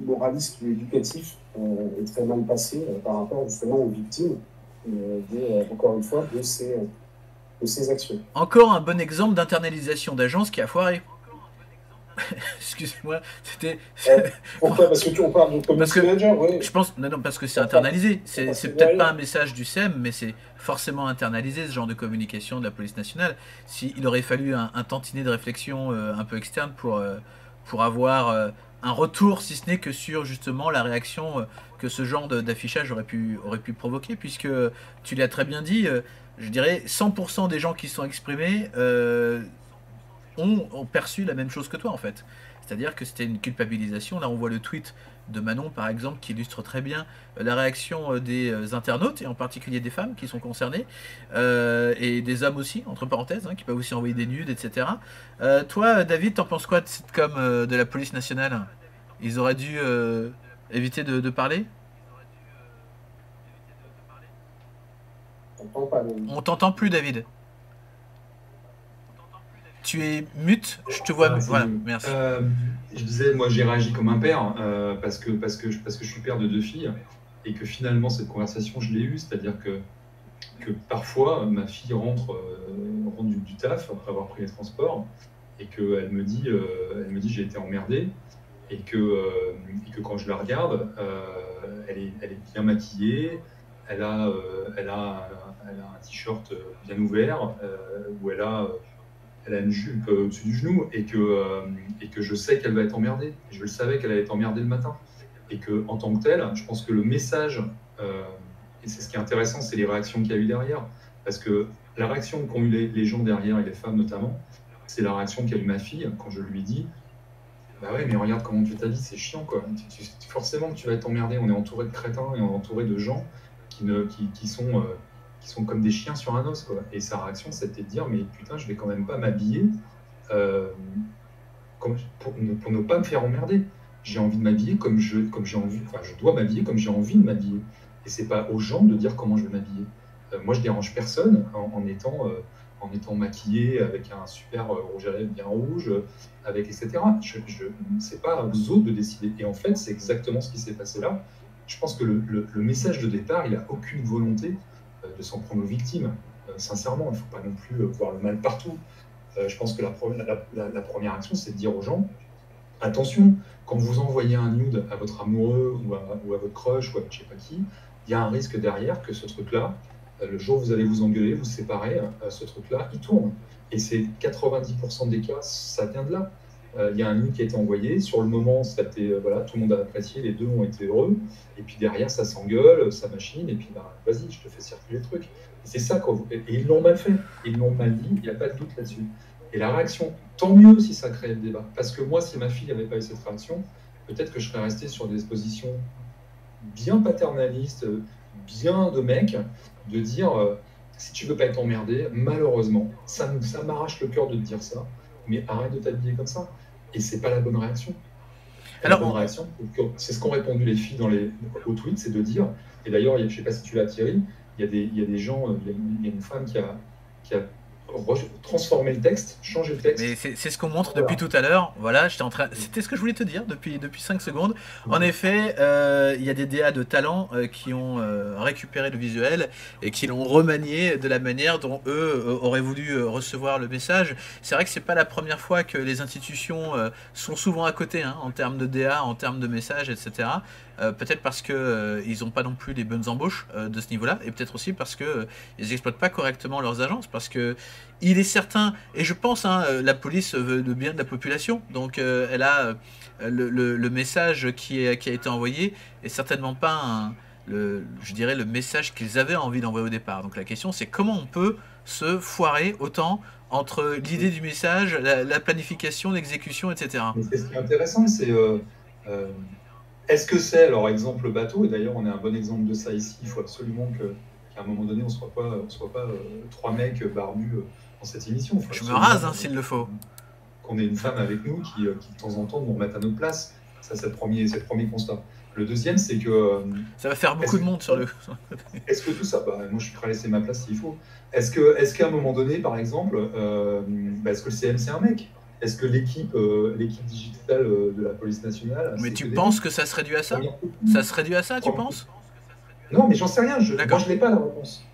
moraliste ou éducatif est très mal passé par rapport justement aux victimes, encore une fois, de ces actions. Encore un bon exemple d'internalisation d'agence qui a foiré. Excusez-moi, c'était... Pourquoi? Parce que tu en parles de community manager, ouais. Je pense, non, parce que c'est internalisé. C'est peut-être pas un message du SEM, mais c'est forcément internalisé, ce genre de communication de la police nationale. Il aurait fallu un tantinet de réflexion un peu externe pour avoir un retour, si ce n'est que sur justement la réaction que ce genre d'affichage aurait pu provoquer, puisque tu l'as très bien dit, je dirais 100% des gens qui se sont exprimés ont perçu la même chose que toi en fait. C'est-à-dire que c'était une culpabilisation. Là on voit le tweet de Manon par exemple qui illustre très bien la réaction des internautes et en particulier des femmes qui sont concernées et des hommes aussi, entre parenthèses, hein, qui peuvent aussi envoyer des nudes, etc. Toi David, t'en penses quoi de cette com de la police nationale? Ils auraient dû éviter de parler? On t'entend plus David. Tu es mute, je te vois. Voilà, merci. Je disais, moi j'ai réagi comme un père parce que je suis père de 2 filles et que finalement cette conversation je l'ai eue, c'est-à-dire que parfois ma fille rentre du taf après avoir pris les transports et qu'elle me dit j'ai été emmerdée et que quand je la regarde, elle est bien maquillée, elle a un t-shirt bien ouvert où elle a une jupe au-dessus du genou et que je sais qu'elle va être emmerdée. Je le savais qu'elle allait être emmerdée le matin. Et qu'en tant que telle, je pense que le message, et c'est ce qui est intéressant, c'est les réactions qu'il y a eu derrière. Parce que la réaction qu'ont eu les gens derrière, et les femmes notamment, c'est la réaction qu'a eu ma fille quand je lui dis « Bah ouais, mais regarde comment tu t'habilles, c'est chiant quoi. Forcément que tu vas être emmerdé, on est entouré de crétins et on est entouré de gens qui sont comme des chiens sur un os, quoi. » Et sa réaction, c'était de dire « Mais putain, je vais quand même pas m'habiller pour ne pas me faire emmerder. J'ai envie de m'habiller comme j'ai envie, enfin, je dois m'habiller comme j'ai envie de m'habiller. Et c'est pas aux gens de dire comment je vais m'habiller. Moi, je dérange personne en étant maquillée avec un super rouge à lèvres bien rouge, avec etc. C'est pas aux autres de décider. Et en fait, c'est exactement ce qui s'est passé là. Je pense que le message de départ, il a aucune volonté de s'en prendre aux victimes. Sincèrement, il ne faut pas non plus voir le mal partout. Je pense que la première action, c'est de dire aux gens, attention, quand vous envoyez un nude à votre amoureux ou à votre crush ou à je sais pas qui, il y a un risque derrière que ce truc-là, le jour où vous allez vous engueuler, vous séparer, ce truc-là, il tourne. Et c'est 90% des cas, ça vient de là. Il y a un nude qui a été envoyé, sur le moment, voilà, tout le monde a apprécié, les deux ont été heureux, et puis derrière, ça s'engueule, ça machine, et puis bah, vas-y, je te fais circuler le truc. Et c'est ça, et ils l'ont mal fait, ils l'ont mal dit, il n'y a pas de doute là-dessus. Et la réaction, tant mieux si ça crée le débat. Parce que moi, si ma fille n'avait pas eu cette réaction, peut-être que je serais resté sur des positions bien paternalistes, bien de mec, de dire Si tu veux pas être emmerdé, malheureusement, ça m'arrache le cœur de te dire ça, mais arrête de t'habiller comme ça. Et c'est pas la bonne réaction. La bonne réaction, c'est ce qu'ont répondu les filles au tweet, c'est de dire, et d'ailleurs, je sais pas si tu l'as, Thierry, il y a des gens, il y a une femme qui a transformé le texte, changé le texte. Mais c'est ce qu'on montre depuis tout à l'heure. Voilà, c'était ce que je voulais te dire depuis 5 secondes. En effet, il y a des DA de talent qui ont récupéré le visuel et qui l'ont remanié de la manière dont eux auraient voulu recevoir le message. C'est vrai que c'est pas la première fois que les institutions sont souvent à côté hein, en termes de DA, en termes de messages, etc. Peut-être parce que ils n'ont pas non plus les bonnes embauches de ce niveau-là, et peut-être aussi parce que ils n'exploitent pas correctement leurs agences, parce que il est certain, et je pense, hein, la police veut le bien de la population, donc elle a le message qui a été envoyé est certainement pas je dirais le message qu'ils avaient envie d'envoyer au départ. Donc la question c'est comment on peut se foirer autant entre l'idée du message, la planification, l'exécution, etc. Mais ce qui est intéressant, c'est est-ce que c'est, alors exemple bateau, et d'ailleurs on est un bon exemple de ça ici, il faut absolument qu'à un moment donné on ne soit pas 3 mecs barbus dans cette émission. Je me rase hein, s'il le faut. Qu'on ait une femme avec nous qui de temps en temps nous remette à notre place. Ça c'est le premier constat. Le deuxième c'est que... ça va faire beaucoup de monde sur le côté. Est-ce que tout ça, moi je suis prêt à laisser ma place s'il faut. Est-ce qu'à un moment donné par exemple, est-ce que le CM c'est un mec? Est-ce que l'équipe digitale de la police nationale... Mais tu penses que ça serait dû à ça? Ça serait dû à ça, tu penses? Non, mais j'en sais rien. Moi, je n'ai pas la réponse.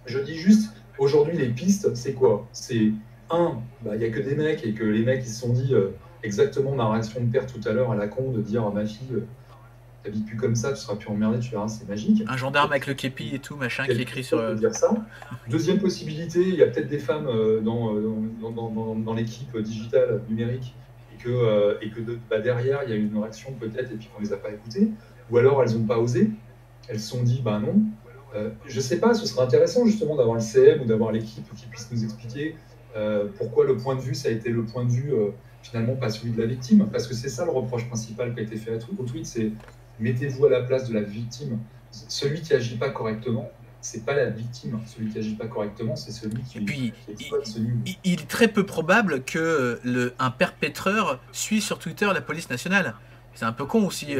Je dis juste, aujourd'hui, les pistes, c'est quoi? C'est, il n'y a que des mecs, et que les mecs, ils se sont dit exactement ma réaction de père tout à l'heure à la con, de dire à ma fille, t'habilles plus comme ça, tu seras plus emmerdé, tu verras, c'est magique. Un gendarme avec le képi et tout, machin, qui écrit sur... dire ça. Deuxième possibilité, il y a peut-être des femmes dans l'équipe digitale numérique et que derrière, il y a une réaction peut-être et puis qu'on ne les a pas écoutées. Ou alors, elles n'ont pas osé. Elles se sont dit, non. Je ne sais pas, ce serait intéressant justement d'avoir le CM ou d'avoir l'équipe qui puisse nous expliquer pourquoi le point de vue, ça a été le point de vue finalement pas celui de la victime. Parce que c'est ça le reproche principal qui a été fait au tweet, c'est mettez-vous à la place de la victime. Celui qui agit pas correctement, c'est pas la victime. Celui qui agit pas correctement, c'est celui qui... Et puis, il est très peu probable que un perpétreur suit sur Twitter la police nationale. C'est un peu con aussi.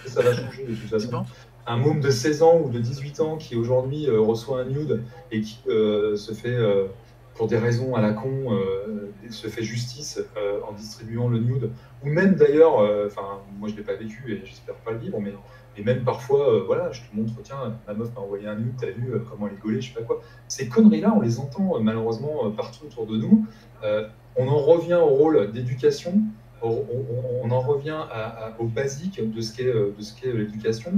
Ça va changer de toute façon. Un môme de 16 ans ou de 18 ans qui aujourd'hui reçoit un nude et qui se fait, pour des raisons à la con, se fait justice en distribuant le nude. Ou même d'ailleurs, moi je ne l'ai pas vécu et j'espère pas le vivre, mais même parfois, voilà, je te montre, tiens, ma meuf m'a envoyé un nude, t'as vu comment elle est gaulée, je sais pas quoi. Ces conneries-là, on les entend malheureusement partout autour de nous. On en revient au rôle d'éducation, on en revient au basique de ce qu'est l'éducation,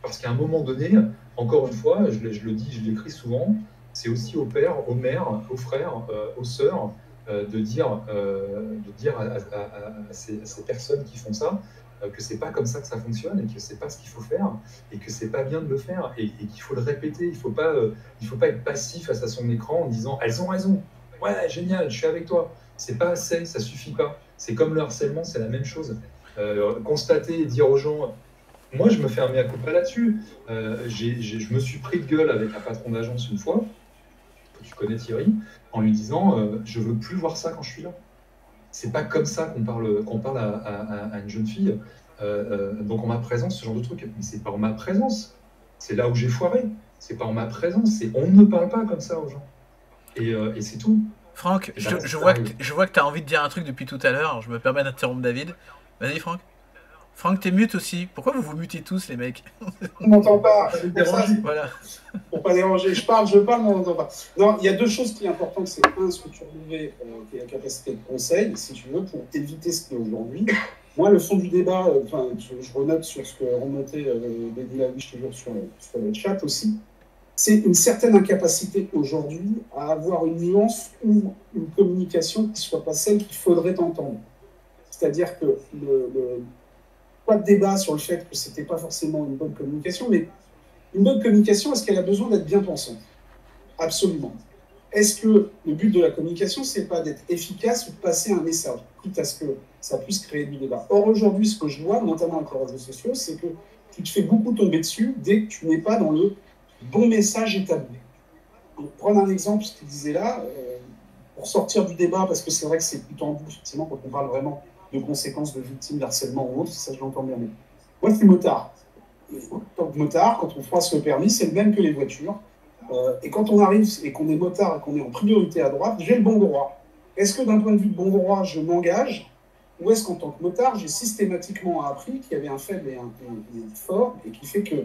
parce qu'à un moment donné, encore une fois, je le dis, je l'écris souvent, c'est aussi aux pères, aux mères, aux frères, aux sœurs, de dire à ces personnes qui font ça que c'est pas comme ça que ça fonctionne et que c'est pas ce qu'il faut faire et que c'est pas bien de le faire et qu'il faut le répéter. Il faut pas être passif face à son écran en disant elles ont raison, ouais génial, je suis avec toi. C'est pas assez, ça suffit pas. C'est comme le harcèlement, c'est la même chose. Constater et dire aux gens, moi je me fais un mea culpa là-dessus. Je me suis pris de gueule avec un patron d'agence une fois, que tu connais Thierry, en lui disant je veux plus voir ça quand je suis là. C'est pas comme ça qu'on parle à une jeune fille. Donc en ma présence, ce genre de truc, mais c'est pas en ma présence. C'est là où j'ai foiré. C'est pas en ma présence. On ne parle pas comme ça aux gens. Et c'est tout. Franck, je vois que tu as envie de dire un truc depuis tout à l'heure. Je me permets d'interrompre David. Vas-y Franck. Franck, t'es mute aussi. Pourquoi vous vous mutez tous, les mecs? On m'entend pas. Voilà. Pour pas déranger. Je parle, mais on m'entend pas. Non, il y a deux choses qui sont importantes. C'est ce que tu relevais, qui est la capacité de conseil, si tu veux, pour éviter ce qui est aujourd'hui. Moi, le fond du débat, je renote sur ce que remontait Bédi Lawish toujours sur le chat aussi. C'est une certaine incapacité aujourd'hui à avoir une nuance ou une communication qui ne soit pas celle qu'il faudrait entendre. C'est-à-dire que pas de débat sur le fait que ce n'était pas forcément une bonne communication, mais une bonne communication, est-ce qu'elle a besoin d'être bien pensante? Absolument. Est-ce que le but de la communication, ce n'est pas d'être efficace ou de passer un message, quitte à ce que ça puisse créer du débat? Or, aujourd'hui, ce que je vois, notamment avec les réseaux sociaux, c'est que tu te fais beaucoup tomber dessus dès que tu n'es pas dans le bon message établi. Prendre un exemple, ce qu'il disait là, pour sortir du débat, parce que c'est vrai que c'est plutôt en bout, effectivement, quand on parle vraiment de conséquences de victimes d'harcèlement ou autre, ça je l'entends bien. Mais moi, je suis motard. Et en tant que motard, quand on passe le permis, c'est le même que les voitures. Et quand on arrive et qu'on est motard et qu'on est en priorité à droite, j'ai le bon droit. Est-ce que d'un point de vue de bon droit, je m'engage, ou est-ce qu'en tant que motard, j'ai systématiquement appris qu'il y avait un faible et un fort, et qui fait que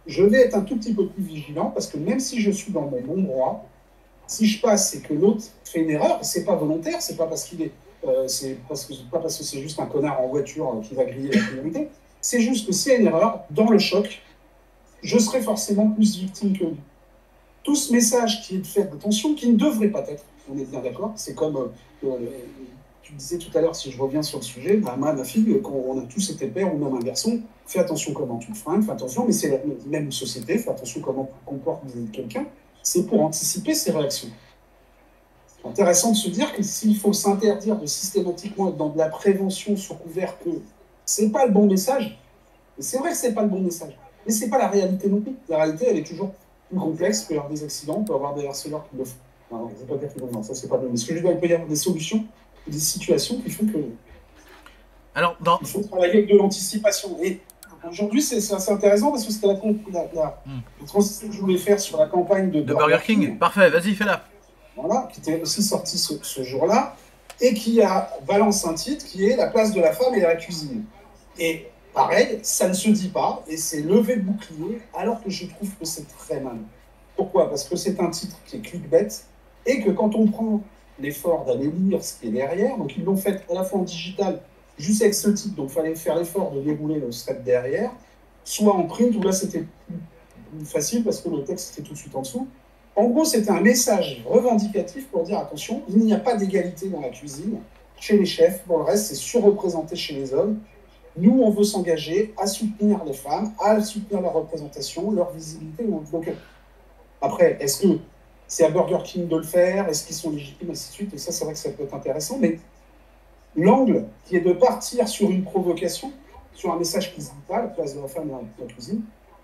je vais être un tout petit peu plus vigilant, parce que même si je suis dans mon bon droit, si je passe et que l'autre fait une erreur, c'est pas volontaire, c'est pas parce qu'il est, pas parce que c'est juste un connard en voiture qui va griller la priorité, c'est juste que s'il y a une erreur, dans le choc, je serai forcément plus victime que lui. Tout ce message qui est de faire attention, qui ne devrait pas être, on est bien d'accord, c'est comme tu disais tout à l'heure, si je reviens sur le sujet, ma fille, quand on a tous été pères ou même un garçon, fais attention comment tu te fringues, fais attention, mais c'est la même société, fais attention comment tu te comportes vis-à-vis de quelqu'un, c'est pour anticiper ces réactions. C'est intéressant de se dire que s'il faut s'interdire de systématiquement être dans de la prévention sous couvert que c'est pas le bon message, et c'est vrai que c'est pas le bon message, mais c'est pas la réalité non plus. La réalité, elle est toujours plus complexe, il peut y avoir des accidents, il peut y avoir des harceleurs qui le font. Non, je ne veux pas dire que non, ça c'est pas bon. Mais ce que je veux dire, il peut y avoir des solutions, des situations qui font que Alors, il faut travailler avec de l'anticipation. Et aujourd'hui, c'est assez intéressant parce que c'était la transition que je voulais faire sur la campagne de Burger King. Parfait, vas-y, fais-la. Voilà, qui était aussi sorti ce jour-là, et qui balance un titre qui est La place de la femme et la cuisine. Et pareil, ça ne se dit pas, et c'est levé de bouclier, alors que je trouve que c'est très mal. Pourquoi? Parce que c'est un titre qui est clickbait, et que quand on prend l'effort d'aller lire ce qui est derrière, donc ils l'ont fait à la fois en digital, juste avec ce titre, donc il fallait faire l'effort de dérouler le thread derrière, soit en print, où là c'était plus facile, parce que le texte était tout de suite en dessous. En gros, c'était un message revendicatif pour dire, attention, il n'y a pas d'égalité dans la cuisine, chez les chefs, pour le reste, c'est surreprésenté chez les hommes. Nous, on veut s'engager à soutenir les femmes, à soutenir leur représentation, leur visibilité. Donc, après, est-ce que c'est à Burger King de le faire? Est-ce qu'ils sont légitimes, ainsi de suite? Et ça, c'est vrai que ça peut être intéressant. Mais l'angle qui est de partir sur une provocation, sur un message qui ne se dit pas, la place de la femme dans la cuisine,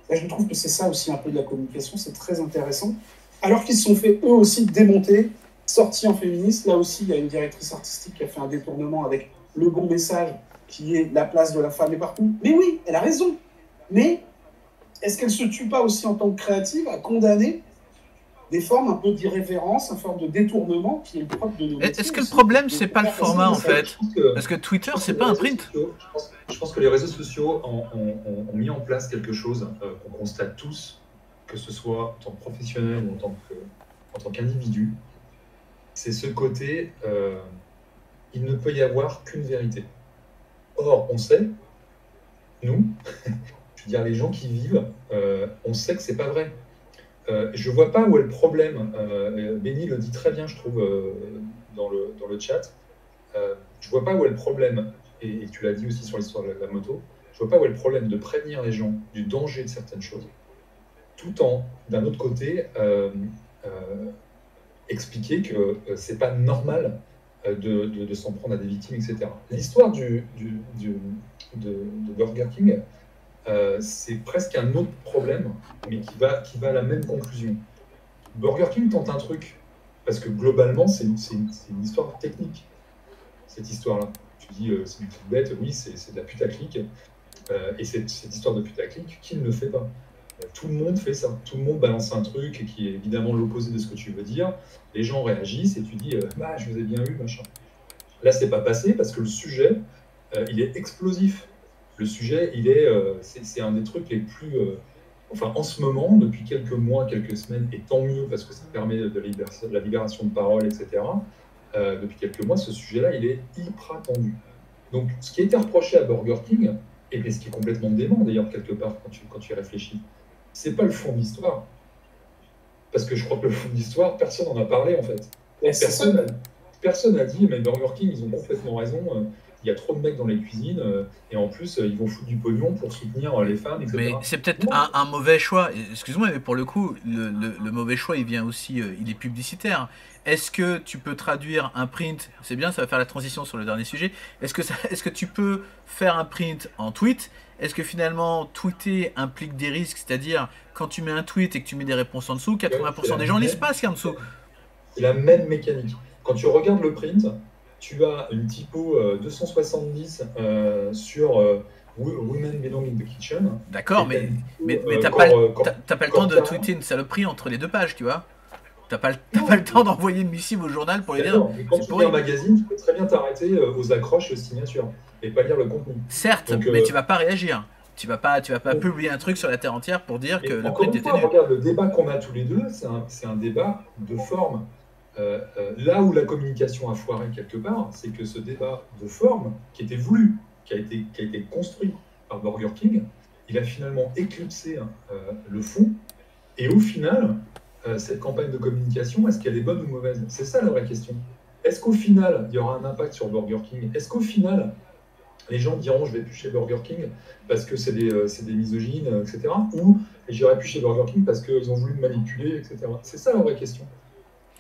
là, je trouve que c'est ça aussi un peu de la communication, c'est très intéressant. Alors qu'ils se sont fait eux aussi démonter, sortis en féministe. Là aussi, il y a une directrice artistique qui a fait un détournement avec le bon message, qui est la place de la femme est partout. Mais oui, elle a raison. Mais est-ce qu'elle ne se tue pas aussi en tant que créative à condamner des formes un peu d'irrévérence, une forme de détournement qui est le propre de nos métiers? Est-ce que le problème, c'est pas le format, en fait? Parce que Twitter, c'est pas un print. Je pense que les réseaux sociaux ont mis en place quelque chose qu'on constate tous, que ce soit en tant que professionnel ou en tant qu'individu. C'est ce côté, il ne peut y avoir qu'une vérité. Or, on sait, nous, je veux dire les gens qui vivent, on sait que c'est pas vrai. Je vois pas où est le problème. Benny le dit très bien, je trouve, dans le chat. Je vois pas où est le problème, et tu l'as dit aussi sur l'histoire de la moto, je vois pas où est le problème de prévenir les gens du danger de certaines choses, tout en, d'un autre côté, expliquer que c'est pas normal de s'en prendre à des victimes, etc. L'histoire de Burger King, c'est presque un autre problème, mais qui va à la même conclusion. Burger King tente un truc, parce que globalement, c'est une histoire technique, cette histoire-là. Tu dis, c'est une petite bête, oui, c'est de la putaclic, et cette histoire de putaclic, qui ne le fait pas? Tout le monde fait ça, tout le monde balance un truc qui est évidemment l'opposé de ce que tu veux dire, les gens réagissent, et tu dis, bah, je vous ai bien eu, machin. Là, c'est pas passé, parce que le sujet, il est explosif. Le sujet, c'est un des trucs les plus... enfin, en ce moment, depuis quelques mois, quelques semaines, et tant mieux, parce que ça permet de la libération de parole, etc., depuis quelques mois, ce sujet-là, il est hyper tendu. Donc, ce qui a été reproché à Burger King, et ce qui est complètement dément, d'ailleurs, quelque part, quand tu y réfléchis, c'est pas le fond de l'histoire. Parce que je crois que le fond de l'histoire, personne n'en a parlé, en fait. Personne n'a dit, mais Burger King, ils ont complètement raison. il y a trop de mecs dans les cuisines, et en plus, ils vont foutre du pognon pour soutenir les fans, etc. Mais c'est peut-être Non. un mauvais choix. Excuse-moi, mais pour le coup, le mauvais choix, il vient aussi, il est publicitaire. Est-ce que tu peux traduire un print? C'est bien, ça va faire la transition sur le dernier sujet. Est-ce que tu peux faire un print en tweet? Est-ce que finalement, tweeter implique des risques? C'est-à-dire, quand tu mets un tweet et que tu mets des réponses en dessous, 80% des gens lisent pas ce qu'il y a en dessous. C'est la même mécanique. Quand tu regardes le print, tu as une typo 270 sur Women Belong in the Kitchen. D'accord, Et mais t'as t'as du coup, pas, corps- t'as pas le temps de corps tweeter une saloperie entre les deux pages, tu vois. T'as pas Non, le temps d'envoyer une missive au journal pour lui dire d'accord, mais quand c'est tu lis pourri. un magazine, tu peux très bien t'arrêter aux accroches et aux signatures et pas lire le contenu. Certes, Donc, mais tu vas pas réagir. Tu vas pas donc, publier un truc sur la terre entière pour dire mais que le encore print une était fois, nul. regarde, le débat qu'on a tous les deux, c'est un débat de forme. Là où la communication a foiré quelque part, c'est que ce débat de forme, qui était voulu, qui a été construit par Burger King, il a finalement éclipsé le fond. Et au final, cette campagne de communication, est-ce qu'elle est bonne ou mauvaise? C'est ça la vraie question. Est-ce qu'au final, il y aura un impact sur Burger King? Est-ce qu'au final, les gens diront je vais plus chez Burger King parce que c'est des misogynes, etc. Ou j'irai plus chez Burger King parce qu'ils ont voulu me manipuler, etc. C'est ça la vraie question.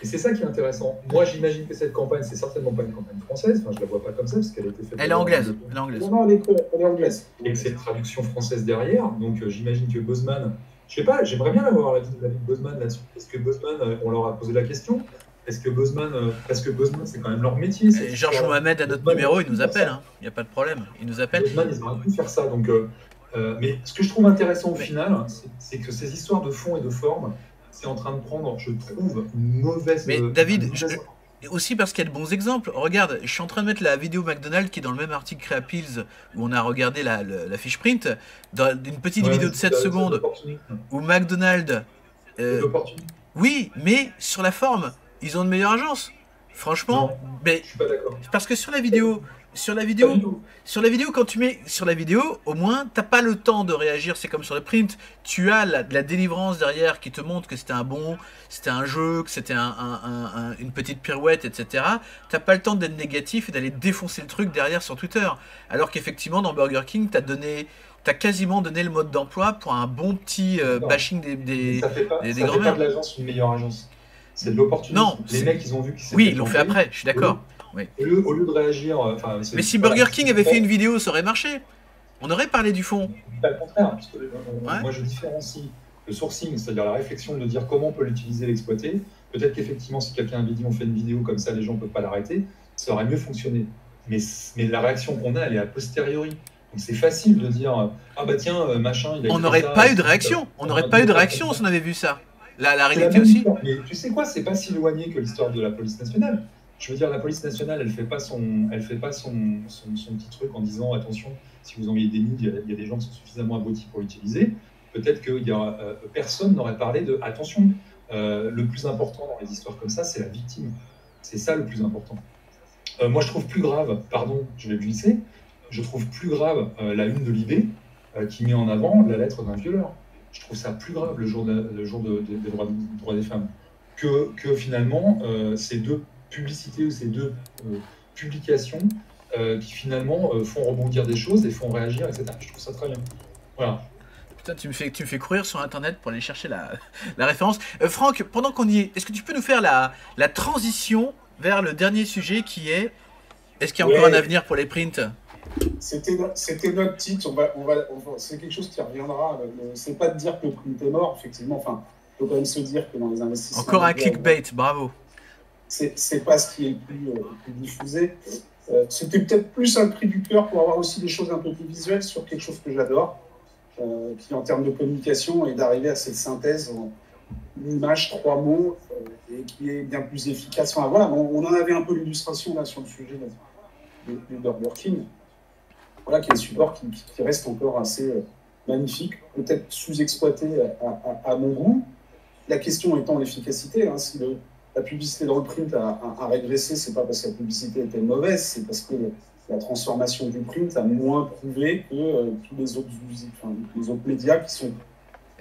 Et c'est ça qui est intéressant. Moi, j'imagine que cette campagne, c'est certainement pas une campagne française. Enfin, je la vois pas comme ça parce qu'elle a été faite. Elle est anglaise. Elle est anglaise. Non, elle est anglaise. Et que c'est une traduction française derrière. Donc, j'imagine que Bozman, je sais pas, j'aimerais bien avoir l'avis de Bozman là-dessus. Est-ce que Bozman, on leur a posé la question? Est-ce que Bozman, parce que Bozman, c'est quand même leur métier. Et Georges Mohamed à notre numéro, il nous appelle. Hein. Il n'y a pas de problème. Il nous appelle. Bozman, ils auraient pu faire ça. Donc, mais ce que je trouve intéressant au final, c'est que ces histoires de fond et de forme, c'est en train de prendre, je trouve, une mauvaise. Mais David, aussi parce qu'il y a de bons exemples. Regarde, je suis en train de mettre la vidéo McDonald's qui est dans le même article Créapills où on a regardé la fiche print, dans une petite vidéo de 7 secondes où McDonald's. Oui, mais sur la forme, ils ont une meilleure agence. Franchement, non, mais je suis pas d'accord. parce que sur la vidéo, quand tu mets sur la vidéo, au moins, t'as pas le temps de réagir. C'est comme sur le print. Tu as la délivrance derrière qui te montre que c'était c'était un jeu, que c'était une petite pirouette, etc. T'as pas le temps d'être négatif et d'aller défoncer le truc derrière sur Twitter. Alors qu'effectivement, dans Burger King, t'as quasiment donné le mode d'emploi pour un bon petit bashing des grands-mères. Ça fait pas de l'agence une meilleure agence. C'est de l'opportunisme. Non, les mecs, ils ont vu qu'ils s'étaient oui, ils l'ont fait après, je suis d'accord. Oui. Au lieu de réagir. Mais si Burger King avait fait une vidéo, ça aurait marché. On aurait parlé du fond. Pas le contraire, parce que moi je différencie le sourcing, c'est-à-dire la réflexion de dire comment on peut l'utiliser, l'exploiter. Peut-être qu'effectivement, si quelqu'un avait dit on fait une vidéo comme ça, les gens ne peuvent pas l'arrêter, ça aurait mieux fonctionné. Mais la réaction qu'on a, elle est a posteriori. Donc c'est facile de dire ah bah tiens, machin, il a. On n'aurait pas eu de réaction. On n'aurait pas eu de réaction si on avait vu ça. La réalité aussi. Mais tu sais quoi, c'est pas si éloigné que l'histoire de la police nationale. Je veux dire, la police nationale, elle fait pas son petit truc en disant attention, si vous envoyez des nudes, il y a des gens qui sont suffisamment abrutis pour l'utiliser. Peut-être que personne n'aurait parlé de attention. Le plus important dans les histoires comme ça, c'est la victime. C'est ça le plus important. Moi, je trouve plus grave, pardon, je vais glisser, je trouve plus grave la une de l'IB qui met en avant la lettre d'un violeur. Je trouve ça plus grave le jour des droits des femmes que finalement ces deux publicités ou ces deux publications qui finalement font rebondir des choses et font réagir, etc. Je trouve ça très bien. Voilà. Putain, tu me fais courir sur internet pour aller chercher la référence. Franck, pendant qu'on y est, est-ce que tu peux nous faire la transition vers le dernier sujet qui est est-ce qu'il y a encore un avenir pour les prints? C'était notre titre, c'est quelque chose qui reviendra. C'est pas de dire que le print est mort, effectivement. Enfin, il faut quand même se dire que dans les investissements. Encore un clickbait, bravo. C'est pas ce qui est le plus diffusé. C'était peut-être plus un cri du cœur pour avoir aussi des choses un peu plus visuelles sur quelque chose que j'adore, qui en termes de communication est d'arriver à cette synthèse en une image, 3 mots, et qui est bien plus efficace. Enfin, voilà, on en avait un peu l'illustration là sur le sujet de Burger King. Voilà, qui est un support qui reste encore assez magnifique, peut-être sous-exploité à mon goût. La question étant l'efficacité. Hein, si la publicité dans le print a régressé, c'est pas parce que la publicité était mauvaise, c'est parce que la transformation du print a moins prouvé que tous les autres médias qui sont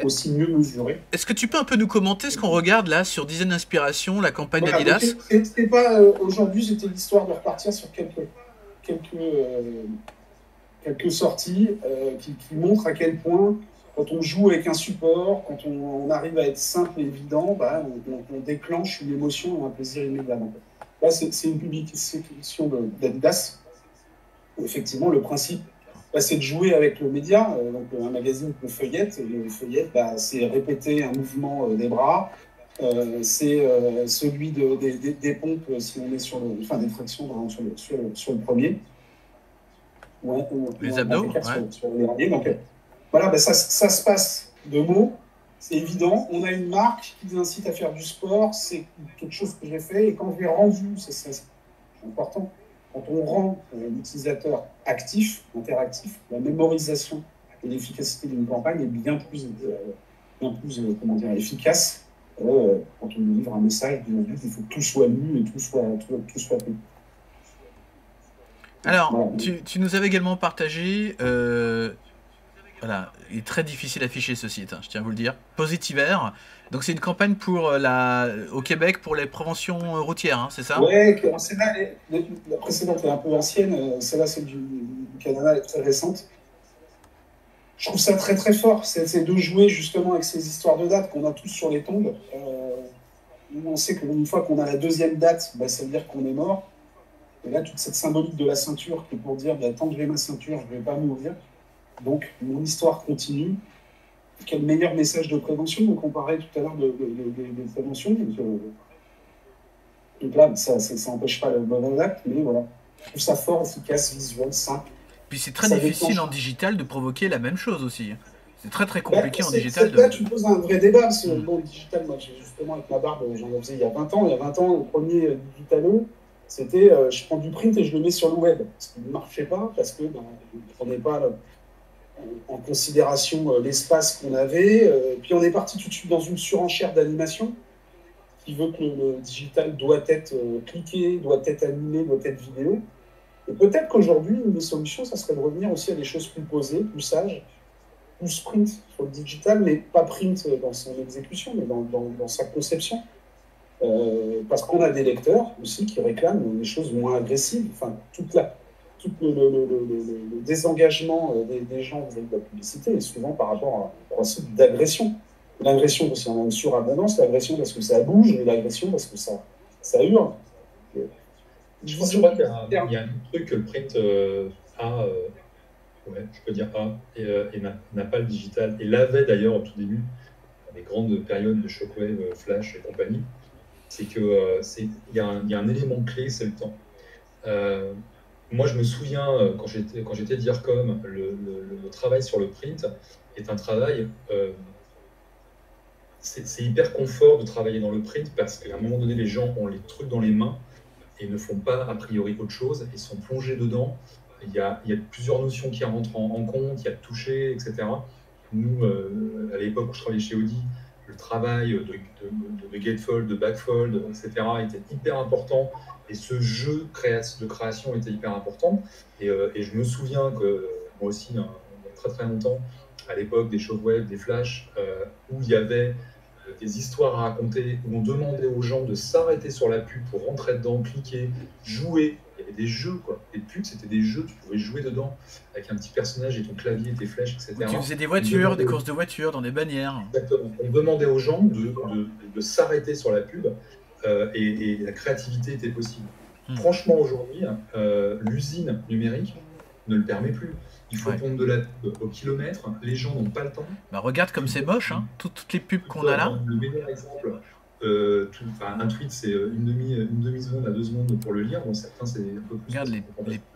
aussi mieux mesurés. Est-ce que tu peux un peu nous commenter ce qu'on regarde là sur Dizaine d'Inspiration, la campagne d'Adidas? C'était pas aujourd'hui, c'était l'histoire de repartir sur quelques quelques sorties qui montrent à quel point, quand on joue avec un support, quand on arrive à être simple et évident, bah, on déclenche une émotion et un plaisir immédiat. Donc, là, c'est une publication d'Adidas. Effectivement, le principe, bah, c'est de jouer avec le média. Donc, un magazine qu'on feuillette, et le feuillette, bah, c'est répéter un mouvement des bras. C'est celui des pompes, si on est sur le, enfin des tractions vraiment sur le premier. Ouais, les abdos, ouais. sur les derniers. Donc, voilà, bah, ça se passe de mots, c'est évident. On a une marque qui nous incite à faire du sport, c'est quelque chose que j'ai fait. Et quand je l'ai rendu, c'est important. Quand on rend l'utilisateur actif, interactif, la mémorisation et l'efficacité d'une campagne est bien plus comment dire, efficace. Quand on livre un message, il faut que tout soit lu et tout soit pris. Alors, voilà. Tu nous avais également partagé, voilà, il est très difficile d'afficher ce site, hein, je tiens à vous le dire, Positivaire. Donc c'est une campagne pour au Québec pour les préventions routières, hein, c'est ça? Ouais, celle-là, la précédente est un peu ancienne, celle-là c'est du Canada, elle est très récente. Je trouve ça très très fort, c'est de jouer justement avec ces histoires de dates qu'on a tous sur les tombes. On sait qu'une fois qu'on a la deuxième date, bah, ça veut dire qu'on est mort. Et là, toute cette symbolique de la ceinture qui est pour dire bah, tant que j'ai ma ceinture, je ne vais pas mourir. Donc, mon histoire continue. Quel meilleur message de prévention? Donc, on parlait tout à l'heure de prévention. Donc là, ça n'empêche pas le bon acte, mais voilà. Je trouve ça fort, efficace, visuel, simple. Puis c'est très difficile en digital de provoquer la même chose aussi. C'est très très compliqué en digital. Là, tu poses un vrai débat, parce que bon, le digital, moi, justement, avec ma barbe, j'en faisais il y a 20 ans. Il y a 20 ans, le premier digitalo, c'était je prends du print et je le mets sur le web. Ce qui ne marchait pas, parce que ben, on ne prenait pas en considération l'espace qu'on avait. Puis on est parti tout de suite dans une surenchère d'animation qui veut que le digital doit être cliqué, doit être animé, doit être vidéo. Et peut-être qu'aujourd'hui, une des solutions, ça serait de revenir aussi à des choses plus posées, plus sages, plus print sur le digital, mais pas print dans son exécution, mais dans sa conception. Parce qu'on a des lecteurs aussi qui réclament des choses moins agressives. Enfin, tout le désengagement des gens vis-à-vis de la publicité est souvent par rapport au principe d'agression. L'agression parce qu'il y en a une surabondance, l'agression parce que ça bouge, et l'agression parce que ça hurle. Je crois qu'il y a un truc que le print a, ouais, je peux dire a, et n'a pas le digital, et l'avait d'ailleurs au tout début, dans les grandes périodes de Shockwave, Flash et compagnie, c'est que il y a un élément clé, c'est le temps. Moi, je me souviens, quand j'étais DIRCOM, le travail sur le print est un travail... c'est hyper confort de travailler dans le print parce qu'à un moment donné, les gens ont les trucs dans les mains et ne font pas a priori autre chose et sont plongés dedans. Il y a plusieurs notions qui rentrent en compte, il y a le toucher, etc. Nous, à l'époque où je travaillais chez Audi, le travail de gatefold, de backfold, etc. était hyper important et ce jeu de création était hyper important. Et je me souviens que moi aussi, hein, il y a très très longtemps, à l'époque des Shockwave, des Flash, où il y avait des histoires à raconter, où on demandait aux gens de s'arrêter sur la pub pour rentrer dedans, cliquer, jouer. Il y avait des jeux, quoi. Les pubs, c'était des jeux, tu pouvais jouer dedans avec un petit personnage et ton clavier et tes flèches, etc. Tu faisais des voitures, des courses de voitures dans des bannières. Exactement. On demandait aux gens de s'arrêter sur la pub et la créativité était possible. Franchement, aujourd'hui, l'usine numérique ne le permet plus. Il faut pondre de la pub au kilomètre, les gens n'ont pas le temps. Bah regarde comme c'est moche, hein, toutes les pubs qu'on a là. Le meilleur exemple, un tweet c'est une demi-seconde à 2 secondes pour le lire, bon certains c'est un peu plus... Regarde les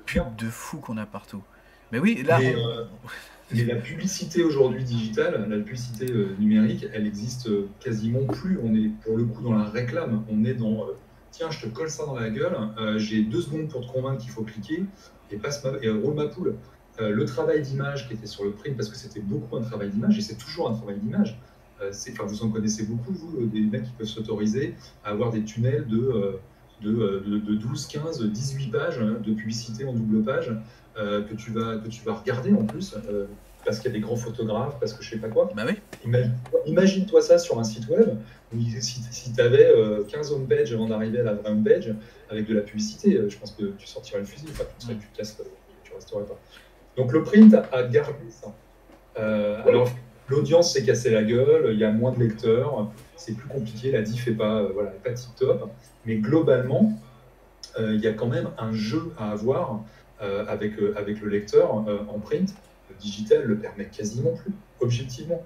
pubs de fous qu'on a partout. Mais oui, là... Mais la publicité aujourd'hui digitale, la publicité numérique, elle existe quasiment plus. On est pour le coup dans la réclame, on est dans... tiens, je te colle ça dans la gueule, j'ai 2 secondes pour te convaincre qu'il faut cliquer et roule ma poule. Le travail d'image qui était sur le print, parce que c'était beaucoup un travail d'image, et c'est toujours un travail d'image. Vous en connaissez beaucoup, vous, des mecs qui peuvent s'autoriser à avoir des tunnels de 12, 15, 18 pages de publicité en double page que tu vas regarder en plus. parce qu'il y a des grands photographes, parce que je sais pas quoi. Bah oui. Imagine-toi ça sur un site web, où si tu avais 15 homepages avant d'arriver à la vraie homepage, avec de la publicité, je pense que tu sortirais le fusil, enfin, tu resterais pas. Donc le print a gardé ça. Alors, l'audience s'est cassée la gueule, il y a moins de lecteurs, c'est plus compliqué, la diff n'est pas, pas tip-top, mais globalement, il y a quand même un jeu à avoir avec le lecteur en print. Le digital le permet quasiment plus, objectivement.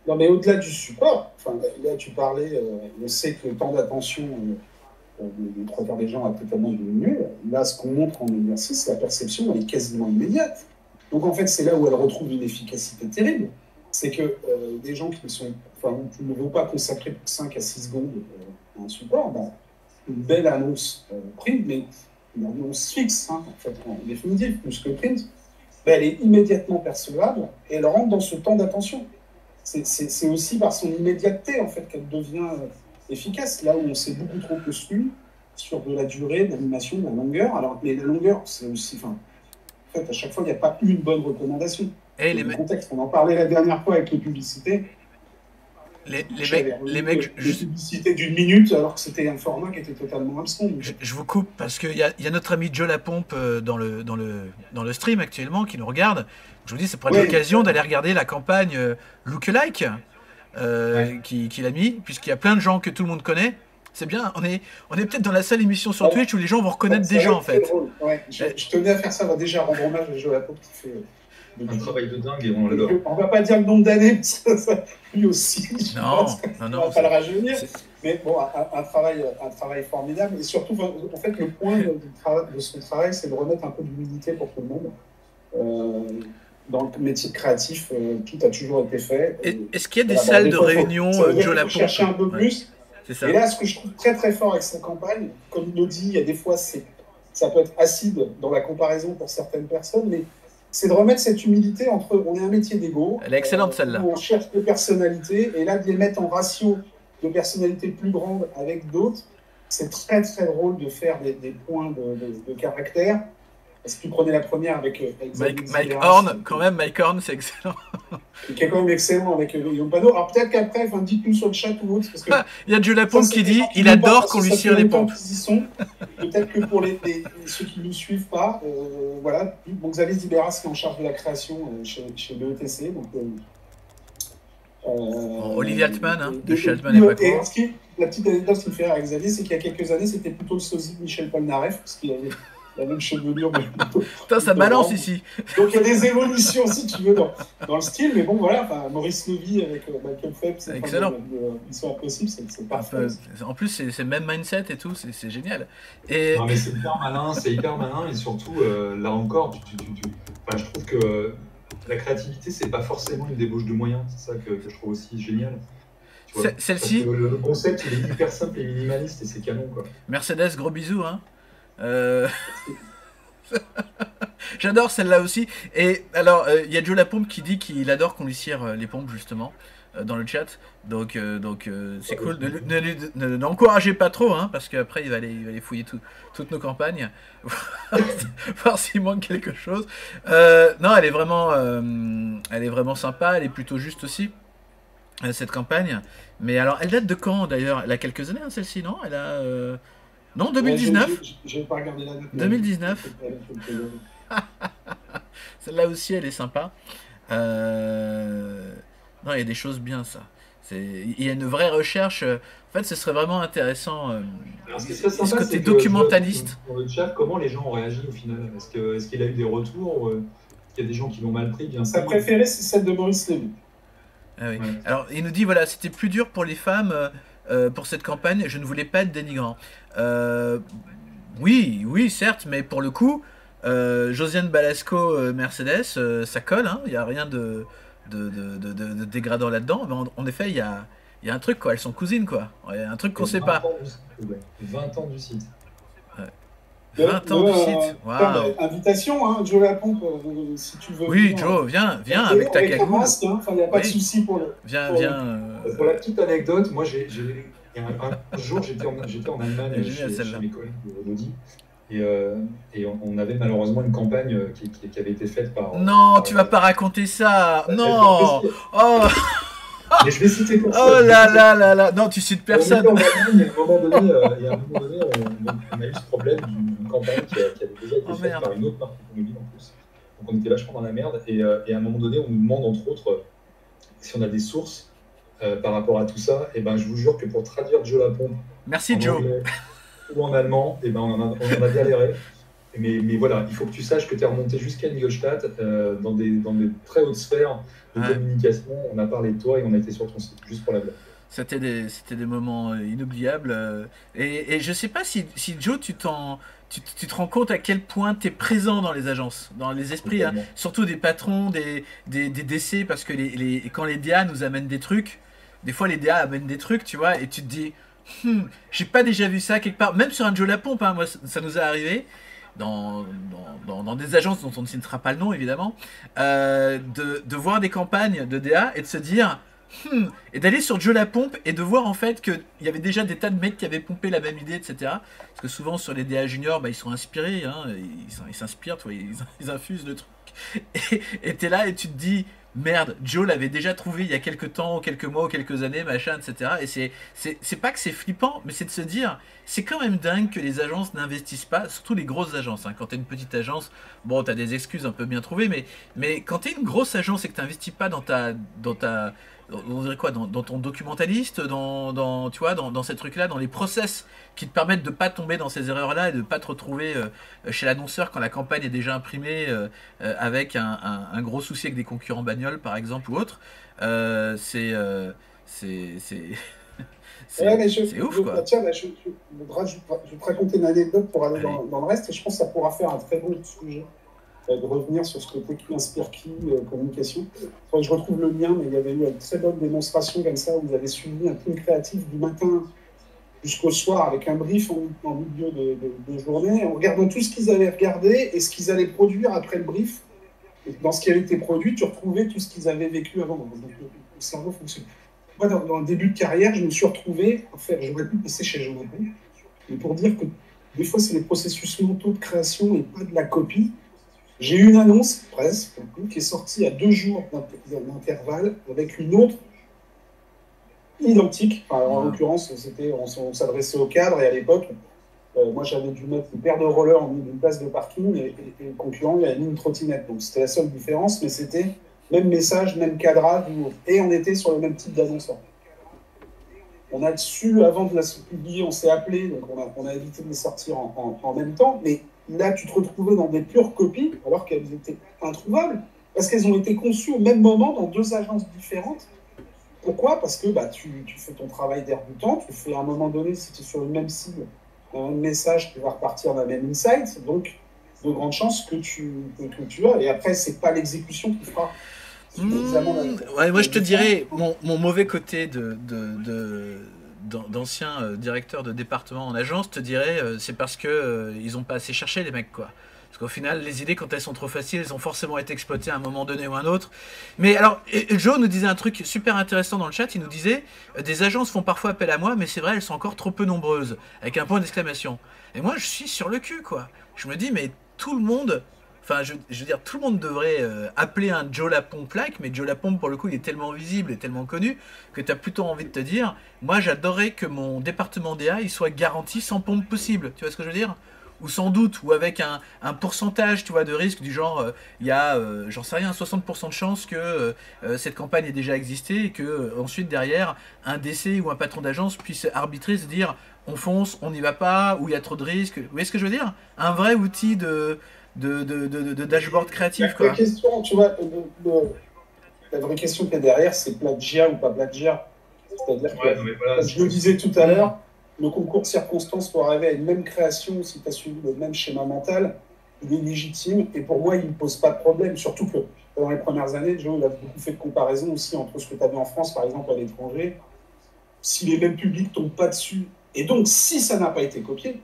Non, mais au-delà du support, là tu parlais, on sait que le temps d'attention des trois quarts des gens a totalement diminué. Là, ce qu'on montre en exercice, la perception, elle est quasiment immédiate. Donc en fait, c'est là où elle retrouve une efficacité terrible. C'est que des gens qui ne vont pas consacrer plus de 5 à 6 secondes à un support, une belle annonce print, mais une annonce fixe, en fait, en définitive, plus que print, elle est immédiatement percevable et elle rentre dans ce temps d'attention. C'est aussi par son immédiateté, en fait, qu'elle devient efficace, là où on s'est beaucoup trop construit sur de la durée, de l'animation, de la longueur. Alors, mais la longueur, c'est aussi... En fait, à chaque fois, il n'y a pas une bonne recommandation. Et le contexte, on en parlait la dernière fois avec les publicités. Les mecs, des publicités d'une minute, alors que c'était un format qui était totalement absent. Je vous coupe parce qu'il y a notre ami Joe Lapompe dans le stream actuellement qui nous regarde. Je vous dis, ça pourrait être l'occasion d'aller regarder la campagne Lookalike qu'il a mis, puisqu'il y a plein de gens que tout le monde connaît. C'est bien, on est peut-être dans la seule émission sur Twitch où les gens vont reconnaître des gens en fait. Ouais, je tenais à faire ça, déjà rendre hommage à Joe Lapompe qui fait un travail de dingue et on l'adore. On va pas dire le nombre d'années, lui aussi. Non, on va pas le rajeunir. Mais bon, un travail formidable. Et surtout, en fait, le point de son travail, c'est de remettre un peu d'humilité pour tout le monde. Dans le métier créatif, tout a toujours été fait. Est-ce qu'il y a des salles de réunion, Joe Lapompe ? Chercher un peu plus. Ça. Et là, ce que je trouve très très fort avec sa campagne, comme il le dit, il y a des fois, ça peut être acide dans la comparaison pour certaines personnes, mais c'est de remettre cette humilité entre on est un métier d'ego. Elle est excellente celle-là. Où on cherche des personnalités et là de les mettre en ratio de personnalités plus grandes avec d'autres, c'est très très drôle de faire des points de caractère. Si tu prenais la première avec Mike Horn, quand même, Mike Horn, c'est excellent. Qui est quand même excellent avec Guillaume Panot. Alors peut-être qu'après, dites-nous sur le chat ou autre. Parce que il y a Joe Lapompe qui dit il adore qu'on lui tire les pompes. Peut-être que pour ceux qui ne nous suivent pas, voilà. Donc Xavier Zibéras qui est en charge de la création chez BETC. Donc, Olivier Altman, de chez Altman et Paco. La petite anecdote qui me fait rire avec Xavier, c'est qu'il y a quelques années, c'était plutôt le sosie de Michel Polnareff, parce qu'il avait la même chevelure. Putain, ça balance ici. Donc il y a des évolutions, si tu veux, dans le style. Mais bon, voilà, Maurice Levy avec Michael Phelps, c'est excellent. Mission Impossible, c'est parfait. En plus, c'est le même mindset et tout, c'est génial. Non, mais c'est hyper malin, et surtout, là encore, je trouve que la créativité, c'est pas forcément une débauche de moyens. C'est ça que je trouve aussi génial. Celle-ci. Le concept, il est hyper simple et minimaliste, et c'est canon, quoi. Mercedes, gros bisous, hein. J'adore celle-là aussi. Et alors, il y a Joe Lapompe qui dit qu'il adore qu'on lui cire les pompes, justement, dans le chat. Donc c'est cool. N'encouragez pas trop, hein, parce qu'après, il va aller fouiller toutes nos campagnes, voir s'il manque quelque chose. Non, elle est vraiment sympa. Elle est plutôt juste aussi, cette campagne. Mais alors, elle date de quand, d'ailleurs? Elle a quelques années, hein, celle-ci, non? Elle a... Non, 2019. J'ai pas regardé la date. 2019. Celle-là aussi, elle est sympa. Non, il y a des choses bien, ça. Il y a une vraie recherche. En fait, ce serait vraiment intéressant. Alors, ce qui serait sympa, ce côté documentaliste. Dans le chat, comment les gens ont réagi au final? Est-ce qu'il a eu des retours? Il y a des gens qui l'ont mal pris, bien sûr. Sa préférée, c'est celle de Maurice Levy. Ah oui. Ouais. Alors, il nous dit, voilà, c'était plus dur pour les femmes pour cette campagne. Je ne voulais pas être dénigrant. Oui, certes, mais pour le coup, Josiane Balasco, Mercedes, ça colle, hein, il n'y a rien de dégradant là-dedans. Mais en effet, il y a un truc, quoi, elles sont cousines, quoi. Il y a un truc qu'on ne sait pas. 20 ans du site. Ouais. 20 ans du site, waouh. Invitation, hein, Joe Lapompe, si tu veux. Oui, Joe, viens avec ta cagoule. Il n'y a pas de souci pour le... Viens. Pour la petite anecdote, moi, un jour, j'étais en Allemagne chez mes collègues d'Audi, Et on avait malheureusement une campagne qui avait été faite Non, tu vas pas raconter ça. Non. Oh. Mais je vais citer personne. Oh là là là là. Non, tu cites personne. Il y a un moment donné, on a eu ce problème d'une campagne qui avait déjà été faite par une autre marque automobile en plus. Donc on était vachement dans la merde. Et à un moment donné, on nous demande entre autres si on a des sources par rapport à tout ça. Et ben, je vous jure que pour traduire Joe Lapompe Merci Joe. Anglais, ou en allemand, et ben on en a galéré. Mais voilà, il faut que tu saches que tu es remonté jusqu'à Ingolstadt dans des très hautes sphères de communication. On a parlé de toi et on a été sur ton site, juste pour la blague. C'était des moments inoubliables. Et je sais pas si Joe, tu te rends compte à quel point tu es présent dans les agences, dans les esprits, hein, surtout des patrons, des DC, parce que quand les DA nous amènent des trucs, des fois les DA amènent des trucs, tu vois, et tu te dis, j'ai pas déjà vu ça quelque part, même sur un Joe Lapompe, hein, moi ça nous est arrivé. Dans des agences dont on ne citera pas le nom évidemment, de voir des campagnes de DA et de se dire et d'aller sur Joe Lapompe et de voir en fait qu'il y avait déjà des tas de mecs qui avaient pompé la même idée, etc. Parce que souvent sur les DA juniors, bah, ils sont inspirés, hein, ils s'inspirent, ils infusent le truc. Et t'es là et tu te dis merde, Joe l'avait déjà trouvé il y a quelques temps, quelques mois, quelques années, machin, etc. Et c'est pas que c'est flippant, mais c'est de se dire, c'est quand même dingue que les agences n'investissent pas, surtout les grosses agences. Hein. Quand t'es une petite agence, bon, t'as des excuses un peu bien trouvées, mais quand t'es une grosse agence et que t'investis pas dans on dirait quoi, dans ton documentaliste, tu vois, dans ces trucs-là, dans les process qui te permettent de pas tomber dans ces erreurs-là et de pas te retrouver chez l'annonceur quand la campagne est déjà imprimée avec un gros souci avec des concurrents bagnoles, par exemple, ou autre. C'est ouf, quoi. Tiens, là, je vais te raconter une anecdote pour aller dans le reste, et je pense que ça pourra faire un très bon sujet. De revenir sur ce côté qui inspire qui, communication. Je retrouve le lien, mais il y avait eu une très bonne démonstration comme ça, où vous avez suivi un team créatif du matin jusqu'au soir avec un brief en milieu de journée, en regardant tout ce qu'ils avaient regardé et ce qu'ils allaient produire après le brief. Et dans ce qui avait été produit, tu retrouvais tout ce qu'ils avaient vécu avant. Donc le cerveau fonctionne. Moi, dans le début de carrière, je me suis retrouvé, j'aurais pu passer chez Jonathan, mais pour dire que des fois, c'est les processus mentaux de création et pas de la copie. J'ai eu une annonce, presse, qui est sortie à 2 jours d'intervalle, avec une autre identique. Enfin, en l'occurrence, on s'adressait au cadre, et à l'époque, moi j'avais dû mettre une paire de rollers en milieu d'une place de parking, et le concurrent il avait mis une trottinette. Donc c'était la seule différence, mais c'était même message, même cadrage, et on était sur le même type d'annonceur. On a su, avant de la publier, on s'est appelé, donc on a évité de les sortir en même temps, mais là, tu te retrouvais dans des pures copies, alors qu'elles étaient introuvables, parce qu'elles ont été conçues au même moment dans 2 agences différentes. Pourquoi ? Parce que tu fais ton travail d'air du temps, tu fais à un moment donné, si tu es sur une même cible, un message qui va repartir d'un même insight, donc de grandes chances que tu as. Et après, c'est pas l'exécution qui fera. Ouais, moi je te dirais, mon mauvais côté d'ancien directeur de département en agence, te dirais, c'est parce que ils ont pas assez cherché les mecs, quoi. Parce qu'au final, les idées, quand elles sont trop faciles, elles ont forcément été exploitées à un moment donné ou un autre. Mais alors, Joe nous disait un truc super intéressant dans le chat, il nous disait, des agences font parfois appel à moi, mais c'est vrai, elles sont encore trop peu nombreuses, avec un point d'exclamation. Et moi, je suis sur le cul, quoi. Je me dis, mais tout le monde... Enfin, je veux dire, tout le monde devrait appeler un Joe Lapompe like, mais Joe Lapompe, pour le coup, il est tellement visible et tellement connu que tu as plutôt envie de te dire, moi, j'adorerais que mon département DA, il soit garanti sans pompe possible. Tu vois ce que je veux dire ? Ou sans doute, ou avec un pourcentage, tu vois, de risque du genre, il y a, j'en sais rien, 60% de chance que cette campagne ait déjà existé et que ensuite, derrière, un DC ou un patron d'agence puisse arbitrer, se dire, on fonce, on n'y va pas, ou il y a trop de risques. Vous voyez ce que je veux dire ? Un vrai outil de dashboard créatif, quoi. La question, tu vois, la vraie question qu'il y a derrière, c'est plagiat ou pas plagiat. C'est-à-dire que, voilà, je le disais tout à l'heure, le concours de circonstances pour arriver à une même création, si tu as suivi le même schéma mental, il est légitime, et pour moi, il ne pose pas de problème. Surtout que dans les premières années, Joe, il a beaucoup fait de comparaisons aussi entre ce que tu avais en France, par exemple, à l'étranger. Si les mêmes publics ne tombent pas dessus, et donc si ça n'a pas été copié,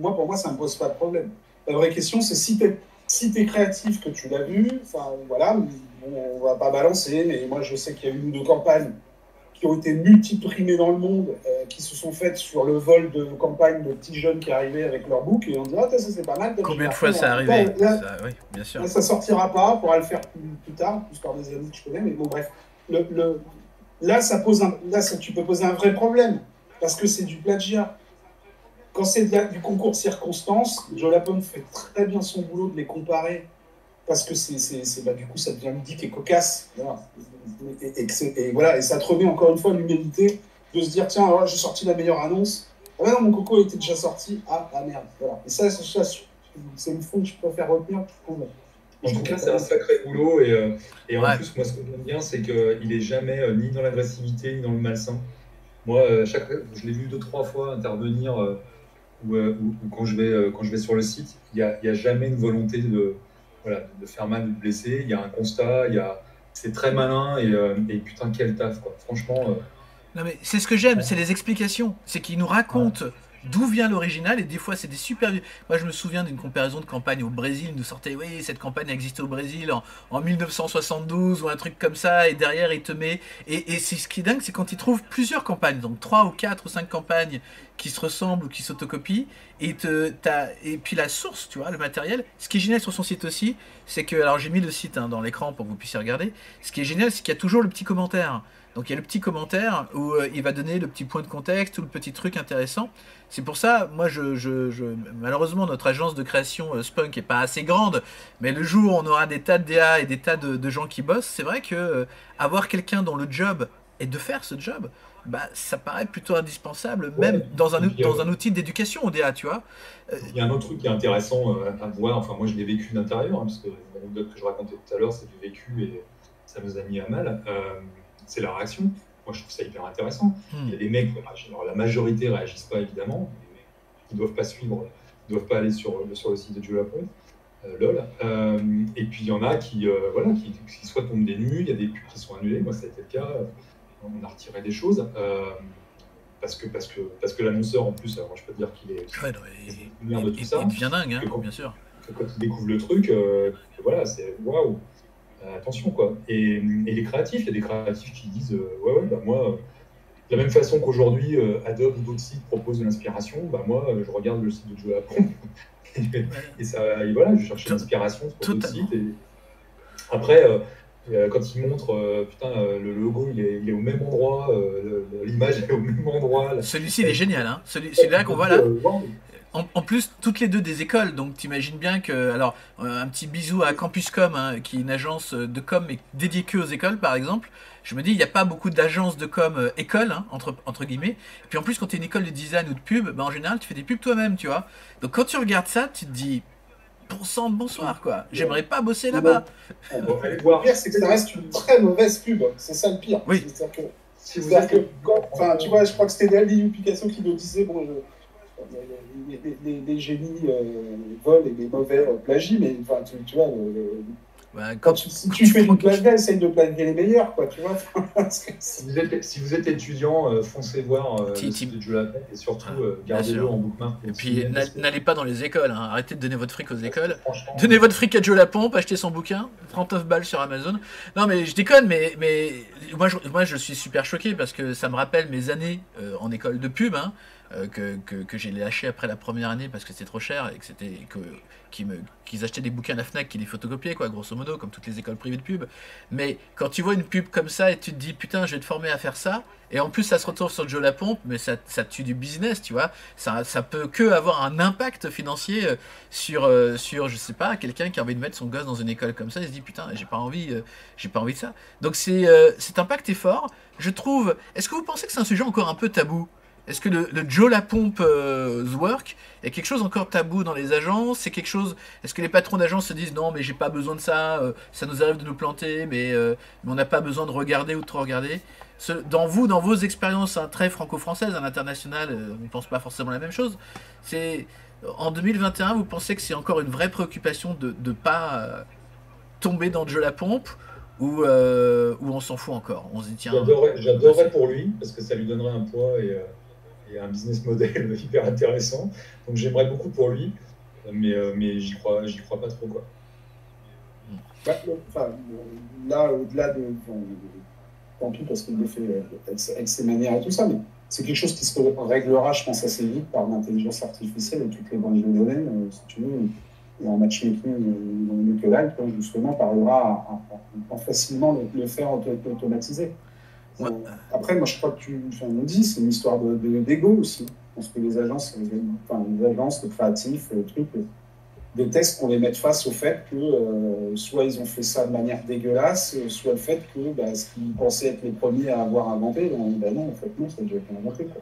pour moi, ça ne me pose pas de problème. La vraie question, c'est si t'es créatif, que tu l'as vu, enfin voilà, on va pas balancer, mais moi je sais qu'il y a eu une ou 2 campagnes qui ont été multiprimées dans le monde, qui se sont faites sur le vol de campagne de petits jeunes qui arrivaient avec leur bouc, et on dit, ah, ça c'est pas mal. Combien de fois ça arrivé? Oui, bien sûr. Là, ça sortira pas, on pourra le faire plus tard, plus par des amis que je connais, mais bon, bref. Là, tu peux poser un vrai problème, parce que c'est du plagiat. Quand c'est du concours de circonstances, Joe Lapompe fait très bien son boulot de les comparer, parce que du coup, ça devient ludique et cocasse. Voilà. Et ça te remet encore une fois l'humilité de se dire, tiens, voilà, j'ai sorti la meilleure annonce. Ah ouais, non, mon coco était déjà sorti. Ah merde. Voilà. Et ça c'est le fond que je préfère retenir. En tout cas, c'est un sacré boulot. Et en plus, moi, ce que j'aime bien, c'est qu'il n'est jamais ni dans l'agressivité, ni dans le malsain. Moi, je l'ai vu 2-3 fois intervenir ou quand je vais sur le site, il n'y a jamais une volonté de faire mal, de blesser. Il y a un constat, c'est très malin et putain, quel taf, quoi. Franchement. Non, mais c'est ce que j'aime, c'est les explications. C'est qu'ils nous racontent d'où vient l'original, et des fois c'est des super... Moi je me souviens d'une comparaison de campagne au Brésil, ils nous sortaient, oui, cette campagne a existé au Brésil en 1972 ou un truc comme ça, et derrière il te met... Et c'est ce qui est dingue, c'est quand ils trouvent plusieurs campagnes, donc 3 ou 4 ou 5 campagnes qui se ressemblent ou qui s'autocopient, et puis la source, tu vois, le matériel. Ce qui est génial sur son site aussi, c'est que... Alors j'ai mis le site dans l'écran pour que vous puissiez regarder. Ce qui est génial, c'est qu'il y a toujours le petit commentaire. Donc il y a le petit commentaire où il va donner le petit point de contexte ou le petit truc intéressant. C'est pour ça, moi, malheureusement, notre agence de création Spunk n'est pas assez grande, mais le jour où on aura des tas de DA et des tas de gens qui bossent, c'est vrai que avoir quelqu'un dont le job est de faire ce job, bah, ça paraît plutôt indispensable, même dans un outil d'éducation au DA, tu vois. Il y a un autre truc qui est intéressant à voir, enfin moi je l'ai vécu d'intérieur, parce que l'anecdote que je racontais tout à l'heure, c'est du vécu et ça nous a mis à mal. C'est la réaction. Moi, je trouve ça hyper intéressant. Il y a des mecs, alors la majorité ne réagissent pas, évidemment. Ils ne doivent pas suivre, ils ne doivent pas aller sur le site de Joe Lapompe, lol. Et puis, il y en a qui soit tombent des nues, il y a des pubs qui sont annulées. Moi, ça a été le cas. On a retiré des choses. Parce que l'annonceur, en plus, alors je peux te dire qu'il est de tout ça. Il devient dingue, hein, bien sûr. Quand il découvre le truc, voilà, c'est waouh. Attention, quoi. Et les créatifs, il y a des créatifs qui disent moi, de la même façon qu'aujourd'hui Adobe ou d'autres sites proposent de l'inspiration, moi je regarde le site de Joe Lapompe et voilà, je cherche l'inspiration sur d'autres sites. Et après, quand il montre le logo, il est au même endroit, l'image est au même endroit. Celui-ci il est génial, hein. Celui-là qu'on voit là. En plus, toutes les deux des écoles, donc t'imagines bien que... Alors, un petit bisou à Campuscom, hein, qui est une agence de com mais dédiée que aux écoles, par exemple. Je me dis, il n'y a pas beaucoup d'agences de com écoles, hein, entre guillemets. Et puis en plus, quand tu es une école de design ou de pub, en général, tu fais des pubs toi-même, tu vois. Donc quand tu regardes ça, tu te dis, bon sang de bonsoir, quoi. J'aimerais pas bosser là-bas. Le pire, c'est que ça reste une très mauvaise pub. C'est ça le pire. Oui. C'est-à-dire que tu vois, je crois que c'était Dalí Picasso qui le disait, les génies volent et les mauvais plagient, mais enfin, tu vois, si tu fais du plagiat, essaye de plagier les meilleurs, quoi, tu vois. Si vous êtes étudiant, foncez voir le site de Joe Lapompe et surtout gardez-le en bookmark. Et puis n'allez pas dans les écoles, hein. Arrêtez de donner votre fric aux écoles. Donnez votre fric à Joe Lapompe, achetez son bouquin, 39 balles sur Amazon. Non mais je déconne, mais moi je suis super choqué parce que ça me rappelle mes années en école de pub, hein. Que j'ai lâché après la première année parce que c'était trop cher et qu'ils achetaient des bouquins à la Fnac qui les photocopiaient, quoi, grosso modo, comme toutes les écoles privées de pub. Mais quand tu vois une pub comme ça et tu te dis putain, je vais te former à faire ça, et en plus ça se retrouve sur Joe Lapompe, mais ça tue du business, tu vois. Ça peut que avoir un impact financier sur je sais pas, quelqu'un qui a envie de mettre son gosse dans une école comme ça, il se dit putain, j'ai pas envie de ça. Donc cet impact est fort, je trouve. Est-ce que vous pensez que c'est un sujet encore un peu tabou? Est-ce que le Joe Lapompe work est quelque chose encore tabou dans les agences? C'est quelque chose. Est-ce que les patrons d'agences se disent non mais j'ai pas besoin de ça, ça nous arrive de nous planter, mais on n'a pas besoin de regarder ou de trop regarder. Dans vos expériences très franco-françaises, à l'international, on ne pense pas forcément la même chose. En 2021, vous pensez que c'est encore une vraie préoccupation de ne pas tomber dans Joe Lapompe, ou on s'en fout encore? On se dit tiens. J'adorerais pour lui parce que ça lui donnerait un poids et un business model hyper intéressant. Donc j'aimerais beaucoup pour lui, mais j'y crois pas trop, quoi. Là, au-delà de tant pis parce qu'il le fait avec ses manières et tout ça, mais c'est quelque chose qui se réglera, je pense, assez vite par l'intelligence artificielle et toutes les banques de données, si tu veux, et en matchmaking que là, justement, tu arriveras à facilement le faire automatiser. Ouais. Après, moi, je crois que on nous dit, c'est une histoire d'ego aussi. Je pense que les agences les créatifs, les trucs, détestent qu'on les mette face au fait que soit ils ont fait ça de manière dégueulasse, soit le fait que ce qu'ils pensaient être les premiers à avoir inventé, non, en fait, non, ça a déjà été inventé, quoi.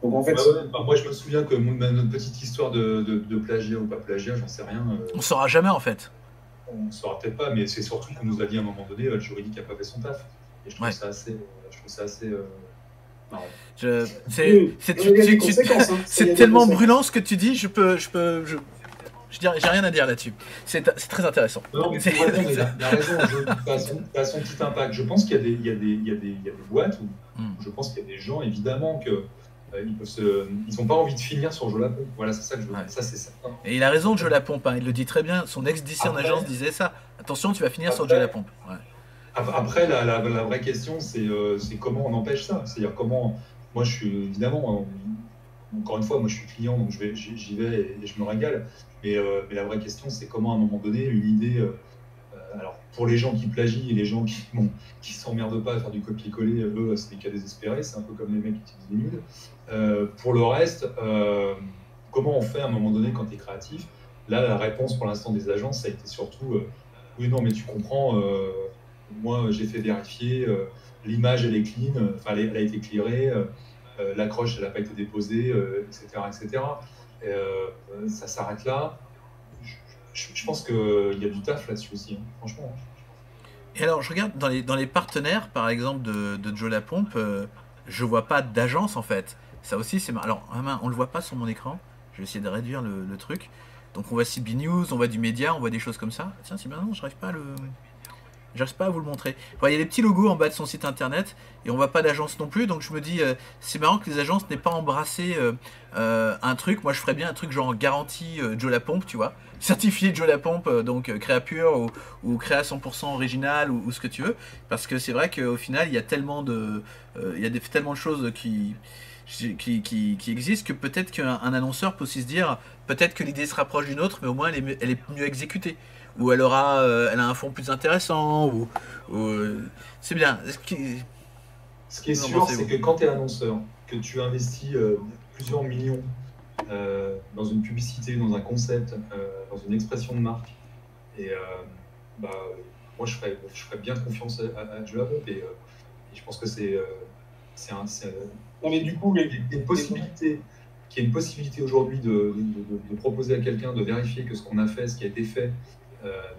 Donc, en fait, moi, je me souviens que notre petite histoire de plagiat ou pas plagiat, j'en sais rien. On saura jamais, en fait. On ne saura peut-être pas, mais c'est surtout qu'on nous a dit à un moment donné, le juridique n'a pas fait son taf. Et je trouve ça assez marrant. C'est tellement brûlant ce que tu dis, je dirais, j'ai rien à dire là-dessus. C'est très intéressant. Non, mais il a raison, t'as son petit impact. Je pense qu'il y a des boîtes où je pense qu'il y a des gens, évidemment, que ils n'ont pas envie de finir sur Joe Lapompe. Voilà, c'est ça que je veux dire. Ça, c'est certain. Et il a raison, Joe Lapompe, il le dit très bien. Son ex-DC en agence disait ça. Attention, tu vas finir sur Joe Lapompe. Ouais. Après, la vraie question, c'est comment on empêche ça. C'est-à-dire comment... Moi, je suis évidemment... Encore une fois, moi, je suis client, donc j'y vais et je me régale. Mais la vraie question, c'est comment, à un moment donné, une idée... alors, pour les gens qui plagient et les gens qui s'emmerdent pas à faire du copier-coller, eux, c'est des cas désespérés. C'est un peu comme les mecs qui utilisent des nudes. Pour le reste, comment on fait, à un moment donné, quand tu es créatif? Là, la réponse, pour l'instant, des agences, ça a été surtout... oui, non, mais tu comprends... moi, j'ai fait vérifier, l'image, elle est clean, elle a été clearée, l'accroche, elle n'a pas été déposée, etc. etc. Ça s'arrête là. Je pense qu'il y a du taf là-dessus aussi, hein, franchement. Et alors, je regarde dans les partenaires, par exemple, de Joe Lapompe, je vois pas d'agence, en fait. Ça aussi, c'est... Alors, on le voit pas sur mon écran. Je vais essayer de réduire le truc. Donc, on voit CB News, on voit du média, on voit des choses comme ça. Tiens, si maintenant, je n'arrive pas à j'arrive pas à vous le montrer. Enfin, il y a des petits logos en bas de son site internet et on voit pas d'agence non plus. Donc je me dis, c'est marrant que les agences n'aient pas embrassé un truc. Moi, je ferais bien un truc genre garantie Joe Lapompe, tu vois. Certifié Joe Lapompe, donc créa pure ou créa 100% original ou ce que tu veux. Parce que c'est vrai qu'au final, il y a tellement de choses qui existent que peut-être qu'un annonceur peut aussi se dire peut-être que l'idée se rapproche d'une autre, mais au moins elle est mieux exécutée. Ou elle a un fond plus intéressant, c'est bien. Ce qui est sûr, c'est que quand tu es annonceur, que tu investis plusieurs millions dans une publicité, dans un concept, dans une expression de marque, et moi je ferais bien confiance à Joe Lapompe et je pense que c'est non, mais du coup, il y a une possibilité aujourd'hui de proposer à quelqu'un de vérifier que ce qu'on a fait, ce qui a été fait,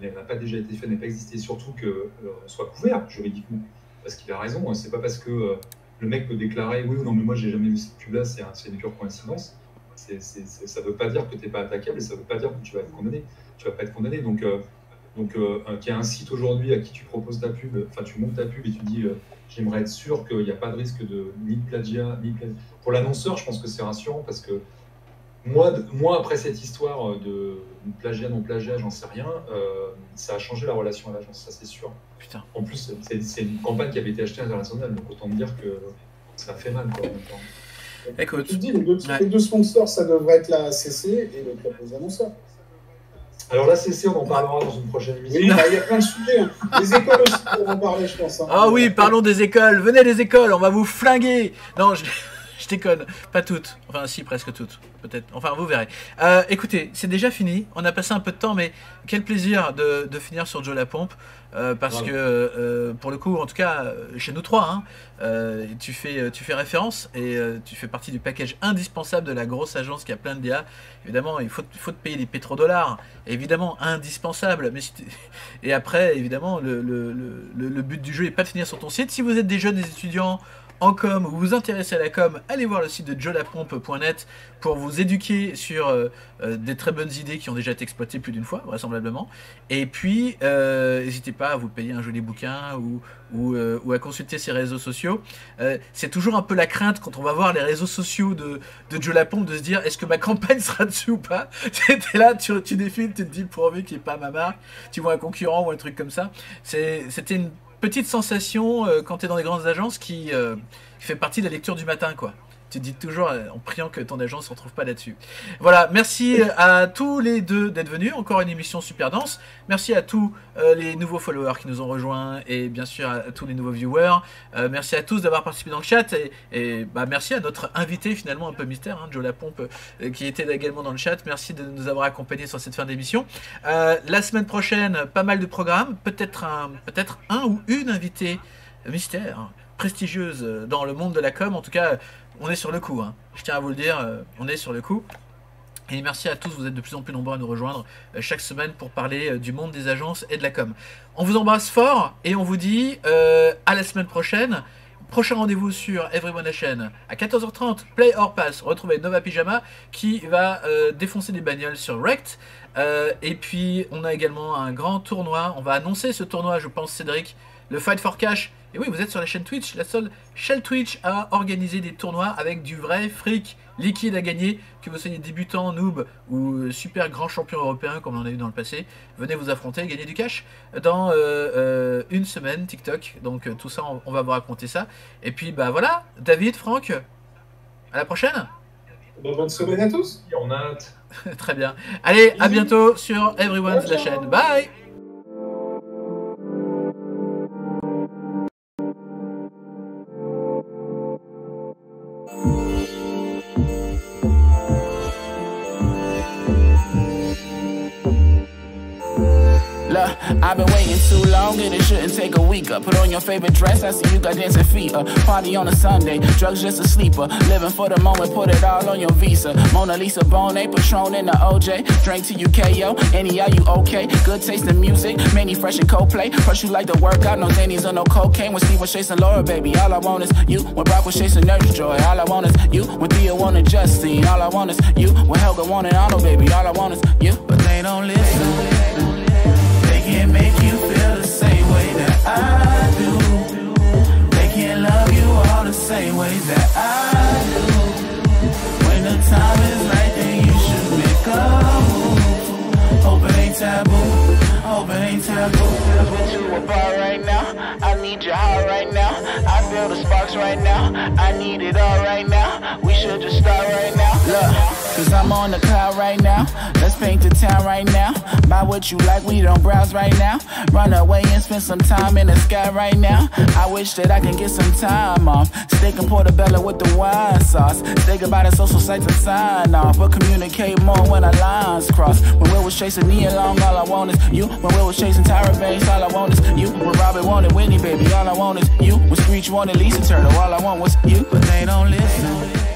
n'a pas déjà été fait, n'a pas existé, surtout qu'on soit couvert juridiquement. Parce qu'il a raison, c'est pas parce que le mec peut déclarer oui ou non, mais moi j'ai jamais vu cette pub-là, c'est une pure coïncidence. Ça veut pas dire que tu n'es pas attaquable et ça veut pas dire que tu vas être condamné. Tu vas pas être condamné. Donc qu'il y a un site aujourd'hui à qui tu proposes ta pub, enfin tu montes ta pub et tu dis j'aimerais être sûr qu'il n'y a pas de risque ni de plagiat, ni de plagiat. Pour l'annonceur, je pense que c'est rassurant parce que moi, après cette histoire de plagiat, non plagiat, j'en sais rien, ça a changé la relation à l'agence, ça c'est sûr. Putain. En plus, c'est une campagne qui avait été achetée internationale, donc autant me dire que ça fait mal, quoi, en même temps. Écoute, tu dis, les deux sponsors, ça devrait être la CC et le club des annonceurs. Alors la CC, on en parlera dans une prochaine émission. Oui, il y a plein de sujets. Hein. Les écoles aussi, on en parler, je pense. Hein. Ah oui, parlons des écoles. Venez les écoles, on va vous flinguer. Non, je déconne. Pas toutes. Enfin, si, presque toutes. Peut-être. Enfin, vous verrez. Écoutez, c'est déjà fini. On a passé un peu de temps, mais quel plaisir de finir sur Joe Lapompe. Parce que, pour le coup, en tout cas, chez nous trois, tu fais référence et tu fais partie du package indispensable de la grosse agence qui a plein de DA. Évidemment, il faut te payer des pétrodollars. Évidemment, indispensable. Mais et après, évidemment, le but du jeu n'est pas de finir sur ton site. Si vous êtes des jeunes, des étudiants en com ou vous vous intéressez à la com, allez voir le site de joelapompe.net pour vous éduquer sur des très bonnes idées qui ont déjà été exploitées plus d'une fois, vraisemblablement. Et puis, n'hésitez pas à vous payer un joli bouquin ou à consulter ses réseaux sociaux. C'est toujours un peu la crainte quand on va voir les réseaux sociaux de Joe Lapompe de se dire est-ce que ma campagne sera dessus ou pas. T'es là, tu défiles, tu te dis pourvu qu'il n'y ait pas ma marque, tu vois un concurrent ou un truc comme ça. C'était une petite sensation quand tu es dans les grandes agences qui fait partie de la lecture du matin, quoi. Tu te dis toujours en priant que ton agent ne se retrouve pas là-dessus. Voilà, merci à tous les deux d'être venus. Encore une émission super dense. Merci à tous les nouveaux followers qui nous ont rejoints et bien sûr à tous les nouveaux viewers. Merci à tous d'avoir participé dans le chat et merci à notre invité finalement un peu mystère, hein, Joe Lapompe, qui était également dans le chat. Merci de nous avoir accompagnés sur cette fin d'émission. La semaine prochaine, pas mal de programmes. Peut-être un ou une invitée mystère, prestigieuse dans le monde de la com. En tout cas, on est sur le coup, hein. Je tiens à vous le dire, on est sur le coup. Et merci à tous, vous êtes de plus en plus nombreux à nous rejoindre chaque semaine pour parler du monde des agences et de la com. On vous embrasse fort et on vous dit à la semaine prochaine. Prochain rendez-vous sur Everyone la chaîne à 14h30, Play or Pass. Retrouvez Nova Pyjama qui va défoncer des bagnoles sur Rect. Et puis on a également un grand tournoi. On va annoncer ce tournoi, je pense, Cédric, le Fight for Cash. Et oui, vous êtes sur la chaîne Twitch, la seule chaîne Twitch à organiser des tournois avec du vrai fric liquide à gagner, que vous soyez débutant, noob ou super grand champion européen comme on en a eu dans le passé. Venez vous affronter, gagner du cash dans une semaine TikTok. Donc tout ça, on va vous raconter ça. Et puis bah voilà, David, Franck, à la prochaine. Bonne semaine à tous. On a hâte. Très bien. Allez, à bientôt sur Everyone's la chaîne. Bye. Look, I've been waiting too long and it shouldn't take a week. Put on your favorite dress, I see you got dancing feet. Party on a Sunday, drugs just a sleeper. Living for the moment, put it all on your visa. Mona Lisa, Bonet, Patron in the OJ. Drink till you KO, any are you okay? Good taste in music, many fresh and Coldplay. First you like to work out, no Danny's or no cocaine. When Steve was chasing Laura, baby, all I want is you. When Brock was chasing Nurse Joy, all I want is you. When Thea wanted Justine, all I want is you. When Helga wanted Arnold, baby, all I want is you. But they don't listen. Can't make you feel the same way that I do. They can't love you all the same way that I do. When the time is right, then you should make a move. Hope it ain't taboo. Hope it ain't taboo. With you a bar right now. I need your heart right now. I feel the sparks right now. I need it all right now. We should just start right now. Look, cause I'm on the cloud right now. Let's paint the town right now. Buy what you like, we don't browse right now. Run away and spend some time in the sky right now. I wish that I can get some time off. Steak and portobello with the wine sauce. Say goodbye to social sites and sign off. But communicate more when our lines cross. When Will was chasing me along, all I want is you. When Will was chasing Tyra Banks, all I want is you. When Robert wanted Whitney, baby, all I want is you. When Screech wanted Lisa Turtle, all I want was you. But they don't listen.